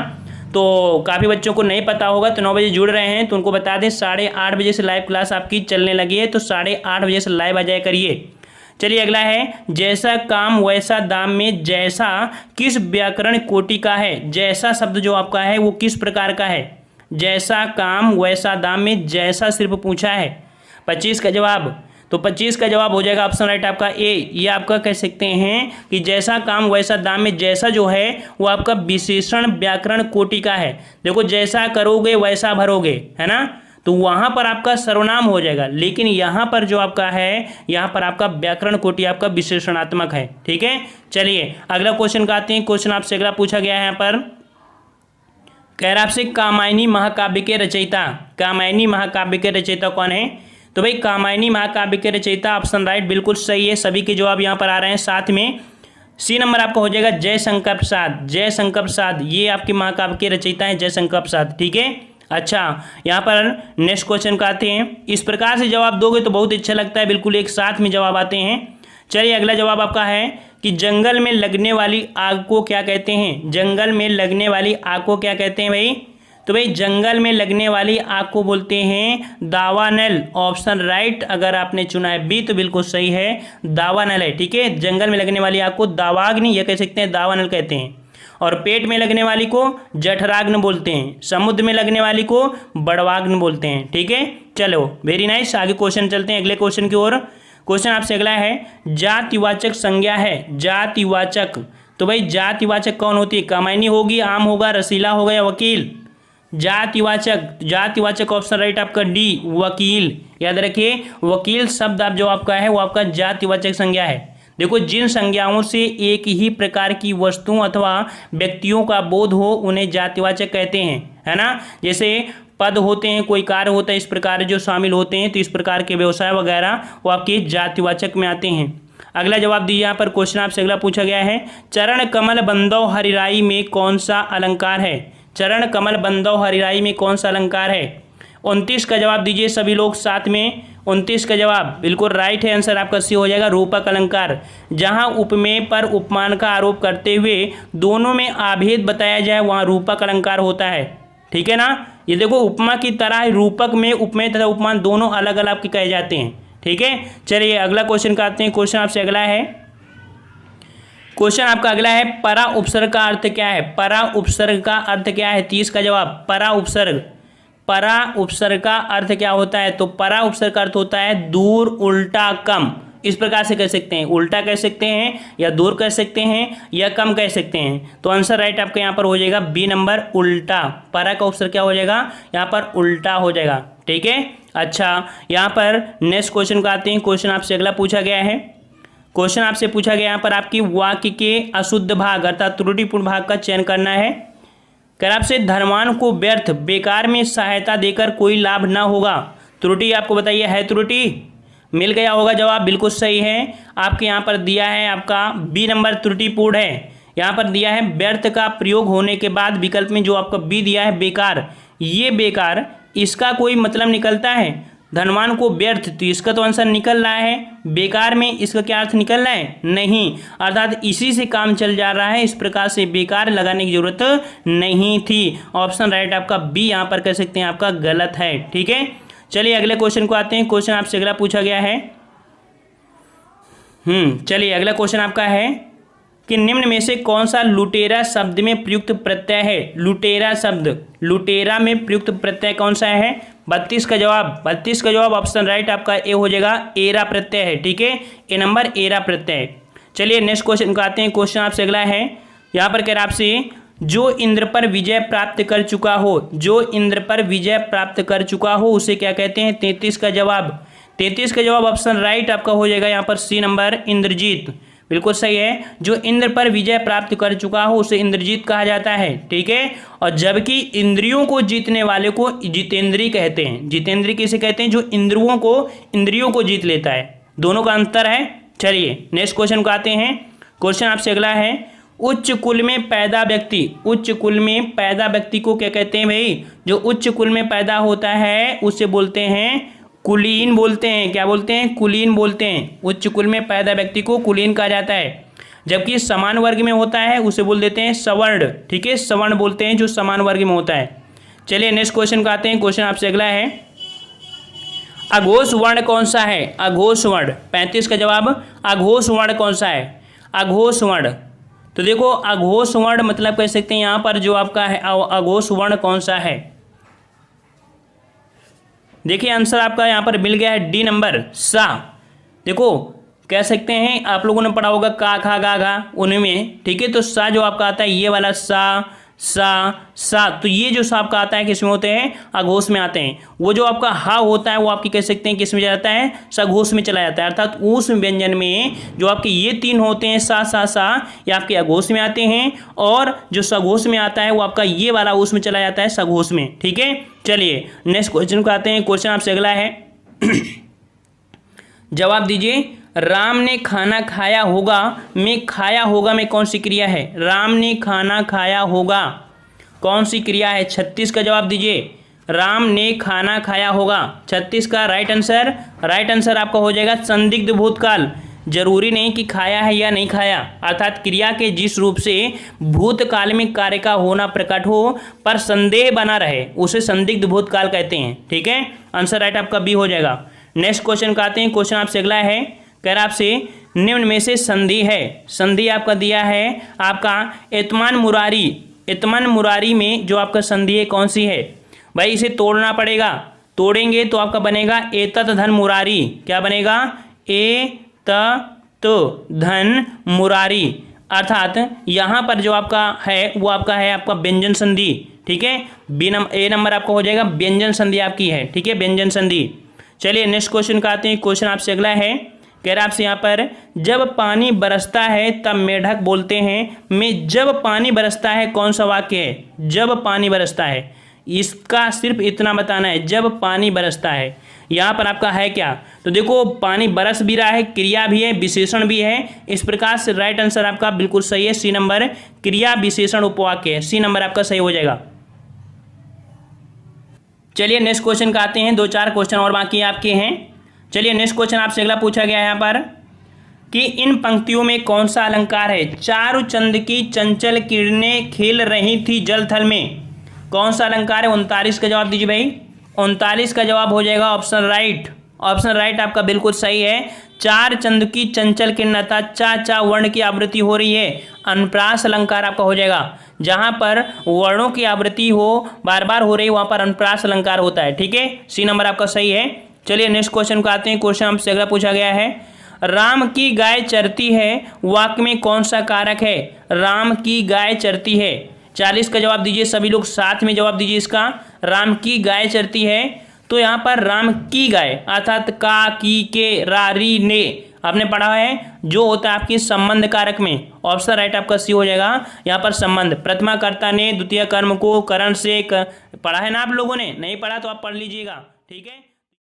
तो काफ़ी बच्चों को नहीं पता होगा, तो 9 बजे जुड़ रहे हैं तो उनको बता दें 8:30 बजे से लाइव क्लास आपकी चलने लगी है, तो 8:30 बजे से लाइव आ जाया करिए। चलिए अगला है, जैसा काम वैसा दाम में जैसा किस व्याकरण कोटि का है? जैसा शब्द जो आपका है वो किस प्रकार का है? जैसा काम वैसा दाम में जैसा सिर्फ पूछा है। 25 का जवाब, तो 25 का जवाब हो जाएगा ऑप्शन राइट आपका ए। ये आपका कह सकते हैं कि जैसा काम वैसा दाम में जैसा जो है वो आपका विशेषण व्याकरण कोटि का है। देखो जैसा करोगे वैसा भरोगे, है ना, तो वहाँ पर आपका सर्वनाम हो जाएगा, लेकिन यहाँ पर जो आपका है यहाँ पर आपका व्याकरण कोटि आपका विशेषणात्मक है। ठीक है, चलिए अगला क्वेश्चन का आते हैं। क्वेश्चन आपसे अगला पूछा गया है यहाँ पर, कह रहा आपसे कामायनी महाकाव्य के रचयिता। कामायनी महाकाव्य के रचयिता कौन है? तो भाई कामायनी महाकाव्य के रचयिता ऑप्शन राइट बिल्कुल सही है। सभी के जवाब यहाँ पर आ रहे हैं। साथ में सी नंबर आपका हो जाएगा जयशंकर प्रसाद। जयशंकर प्रसाद ये आपके महाकाव्य के रचयिता हैं, जयशंकर प्रसाद। ठीक है, अच्छा यहाँ पर नेक्स्ट क्वेश्चन का आते हैं। इस प्रकार से जवाब दोगे तो बहुत अच्छा लगता है, बिल्कुल एक साथ में जवाब आते हैं। चलिए अगला जवाब आपका है कि जंगल में लगने वाली आग को क्या कहते हैं? जंगल में लगने वाली आग को क्या कहते हैं भाई? तो भाई जंगल में लगने वाली आग को बोलते हैं दावानल। ऑप्शन राइट अगर आपने चुना है बी तो बिल्कुल सही है, दावानल है। ठीक है, जंगल में लगने वाली आग को दावाग्नि ये कह सकते हैं, दावानल कहते हैं। और पेट में लगने वाली को जठराग्नि बोलते हैं, समुद्र में लगने वाली को बड़वाग्नि बोलते हैं। ठीक है, चलो वेरी नाइस, आगे क्वेश्चन चलते हैं अगले क्वेश्चन की ओर। क्वेश्चन आपसे अगला है, जातिवाचक संज्ञा है। जातिवाचक, तो भाई जातिवाचक कौन होती है? कामायनी होगी, आम होगा, रसीला होगा या वकील? जातिवाचक, जातिवाचक ऑप्शन राइट आपका डी वकील। याद रखिए वकील शब्द आप जो आपका है वो आपका जातिवाचक संज्ञा है। देखो जिन संज्ञाओं से एक ही प्रकार की वस्तुओं अथवा व्यक्तियों का बोध हो उन्हें जातिवाचक कहते हैं, है ना। जैसे पद होते हैं, कोई कार्य होता है, इस प्रकार जो शामिल होते हैं, तो इस प्रकार के व्यवसाय वगैरह वो आपके जातिवाचक में आते हैं। अगला जवाब दीजिए। यहाँ पर क्वेश्चन आपसे अगला पूछा गया है, चरण कमल बंदौ हरिराई में कौन सा अलंकार है? चरण कमल बंदौ हरिराई में कौन सा अलंकार है? 29 का जवाब दीजिए सभी लोग साथ में। 29 का जवाब बिल्कुल राइट है, आंसर आपका सी हो जाएगा, रूपक अलंकार। जहां उपमेय पर उपमान का आरोप करते हुए दोनों में आभेद बताया जाए वहां रूपक अलंकार होता है। ठीक है ना। ये देखो उपमा की तरह रूपक में उपमेय तथा उपमान दोनों अलग अलग के कहे जाते हैं। ठीक है, चलिए अगला क्वेश्चन का आते हैं। क्वेश्चन आपसे अगला है, क्वेश्चन आपका अगला है, परा उपसर्ग का अर्थ क्या है? परा उपसर्ग का अर्थ क्या है? 30 का जवाब परा उपसर्ग। परा उपसर्ग का अर्थ क्या होता है? तो परा उपसर्ग का अर्थ होता है दूर, उल्टा, कम। इस प्रकार से कह सकते हैं, उल्टा कह सकते हैं या दूर कह सकते हैं या कम कह सकते हैं। तो आंसर राइट आपका यहाँ पर हो जाएगा बी नंबर, उल्टा। परा का उपसर्ग क्या हो जाएगा? यहाँ पर उल्टा हो जाएगा। ठीक है, अच्छा यहाँ पर नेक्स्ट क्वेश्चन को आते हैं। क्वेश्चन आपसे अगला पूछा गया है, क्वेश्चन आपसे पूछा गया यहाँ पर आपकी वाक्य के अशुद्ध भाग अर्थात त्रुटिपूर्ण भाग का चयन करना है। कह आपसे धनवान को व्यर्थ बेकार में सहायता देकर कोई लाभ ना होगा। त्रुटि आपको बताइए, है त्रुटि? मिल गया होगा जवाब, बिल्कुल सही है। आपके यहाँ पर दिया है आपका बी नंबर त्रुटिपूर्ण है। यहाँ पर दिया है व्यर्थ का प्रयोग होने के बाद विकल्प में जो आपका बी दिया है बेकार, ये बेकार इसका कोई मतलब निकलता है? धनवान को व्यर्थ, तो इसका तो आंसर निकल रहा है। बेकार में इसका क्या अर्थ निकल रहा है? नहीं, अर्थात इसी से काम चल जा रहा है, इस प्रकार से बेकार लगाने की जरूरत नहीं थी। ऑप्शन राइट आपका बी यहाँ पर कह सकते हैं आपका गलत है। ठीक है, चलिए अगले क्वेश्चन को आते हैं। क्वेश्चन आपसे अगला पूछा गया है, चलिए अगला क्वेश्चन आपका है कि निम्न में से कौन सा लुटेरा शब्द में प्रयुक्त प्रत्यय है? लुटेरा शब्द, लुटेरा में प्रयुक्त प्रत्यय कौन सा है? 32 का जवाब, 32 का जवाब ऑप्शन राइट आपका ए हो जाएगा, एरा प्रत्यय है। ठीक है, ए नंबर एरा प्रत्यय। चलिए नेक्स्ट क्वेश्चन को आते हैं। क्वेश्चन आपसे अगला है, यहाँ पर कह रहा आपसे जो इंद्र पर विजय प्राप्त कर चुका हो, जो इंद्र पर विजय प्राप्त कर चुका हो उसे क्या कहते हैं? 33 का जवाब, 33 का जवाब ऑप्शन राइट आपका हो जाएगा यहाँ पर सी नंबर, इंद्रजीत। बिल्कुल सही है, जो इंद्र पर विजय प्राप्त कर चुका हो उसे इंद्रजीत कहा जाता है। ठीक है, और जबकि इंद्रियों को जीतने वाले को जितेंद्री कहते हैं। जितेंद्री किसे कहते हैं? जो इंद्रियों को जीत लेता है। दोनों का अंतर है। चलिए नेक्स्ट क्वेश्चन को आते हैं। क्वेश्चन आपसे अगला है, उच्च कुल में पैदा व्यक्ति, उच्च कुल में पैदा व्यक्ति को क्या कहते हैं भाई? जो उच्च कुल में पैदा होता है उसे बोलते हैं कुलीन बोलते हैं। क्या बोलते हैं? कुलीन बोलते हैं। उच्च कुल में पैदा व्यक्ति को कुलीन कहा जाता है। जबकि समान वर्ग में होता है उसे बोल देते हैं सवर्ण। ठीक है, सवर्ण बोलते हैं जो समान वर्ग में होता है। चलिए नेक्स्ट क्वेश्चन का आते हैं। क्वेश्चन आपसे अगला है, अघोष वर्ण कौन सा है? अघोष वर्ण, 35 का जवाब, अघोष वर्ण कौन सा है? अघोष वर्ण, तो देखो अघोष वर्ण मतलब कह सकते हैं यहाँ पर जो आपका है अघोष वर्ण कौन सा है? देखिए आंसर आपका यहाँ पर मिल गया है डी नंबर, सा। देखो कह सकते हैं आप लोगों ने पढ़ा होगा का, खा, गा, घा, उनमें। ठीक है, तो सा जो आपका आता है ये वाला सा, तो ये जो सा आपका आता है किस में होते हैं? अघोष में आते हैं। वो जो आपका हा होता है वो आपकी कह सकते हैं किस में जाता है? सघोष में चला जाता है। अर्थात उस व्यंजन में जो आपके ये तीन होते हैं सा, ये आपके अघोष में आते हैं, और जो सघोष में आता है वो आपका ये वाला उसमें चला जाता है सघोष में। ठीक है, चलिए नेक्स्ट क्वेश्चन को आते हैं। क्वेश्चन आपसे अगला है, जवाब दीजिए, राम ने खाना खाया होगा में खाया होगा में कौन सी क्रिया है? राम ने खाना खाया होगा कौन सी क्रिया है? 36 का जवाब दीजिए, राम ने खाना खाया होगा। 36 का राइट आंसर आपका हो जाएगा संदिग्ध भूतकाल। जरूरी नहीं कि खाया है या नहीं खाया, अर्थात क्रिया के जिस रूप से भूतकाल में कार्य का होना प्रकट हो पर संदेह बना रहे उसे संदिग्ध भूतकाल कहते हैं। ठीक है, आंसर राइट आपका बी हो जाएगा। नेक्स्ट क्वेश्चन का आते हैं। क्वेश्चन आपसे अगला है, कह रहा आपसे निम्न में से संधि है। संधि आपका दिया है आपका एतमान मुरारी में जो आपका संधि है कौन सी है? भाई इसे तोड़ना पड़ेगा, तोड़ेंगे तो आपका बनेगा एतत धन मुरारी। क्या बनेगा? एतत धन मुरारी, अर्थात यहाँ पर जो आपका है वो आपका है आपका व्यंजन संधि। ठीक है, ए नंबर आपका हो जाएगा, व्यंजन संधि आपकी है। ठीक है, व्यंजन संधि। चलिए नेक्स्ट क्वेश्चन का आते हैं। क्वेश्चन आपसे अगला है, कह रहा आपसे यहाँ पर जब पानी बरसता है तब मेढक बोलते हैं में जब पानी बरसता है कौन सा वाक्य है? जब पानी बरसता है, इसका सिर्फ इतना बताना है, जब पानी बरसता है। यहाँ पर आपका है क्या? तो देखो पानी बरस भी रहा है, क्रिया भी है, विशेषण भी है। इस प्रकार से राइट आंसर आपका बिल्कुल सही है, सी नंबर, क्रिया विशेषण उपवाक्य है। सी नंबर आपका सही हो जाएगा। चलिए नेक्स्ट क्वेश्चन का आते हैं, 2-4 क्वेश्चन और बाकी आपके हैं। चलिए नेक्स्ट क्वेश्चन आपसे अगला पूछा गया है यहाँ पर कि इन पंक्तियों में कौन सा अलंकार है। चारु चंद की चंचल किरणें खेल रही थी जल थल में, कौन सा अलंकार है। 39 का जवाब दीजिए भाई। 39 का जवाब हो जाएगा ऑप्शन राइट। ऑप्शन राइट आपका बिल्कुल सही है। चार चंद की चंचल किरण चा चा वर्ण की आवृत्ति हो रही है, अनुप्रास अलंकार आपका हो जाएगा। जहां पर वर्णों की आवृत्ति हो बार बार हो रही है वहां पर अनुप्रास अलंकार होता है। ठीक है, सी नंबर आपका सही है। चलिए नेक्स्ट क्वेश्चन को आते हैं। क्वेश्चन हमसे अगला पूछा गया है, राम की गाय चरती है वाक्य में कौन सा कारक है। राम की गाय चरती है, 40 का जवाब दीजिए। सभी लोग साथ में जवाब दीजिए इसका। राम की गाय चरती है, तो यहाँ पर राम की गाय अर्थात का, की, के, रा, री, ने आपने पढ़ा है जो होता है आपकी संबंध कारक में। ऑप्शन राइट आपका सी हो जाएगा। यहाँ पर संबंध प्रथमा कर्ता ने द्वितीय कर्म को करण से पढ़ा है ना आप लोगों ने, नहीं पढ़ा तो आप पढ़ लीजिएगा। ठीक है।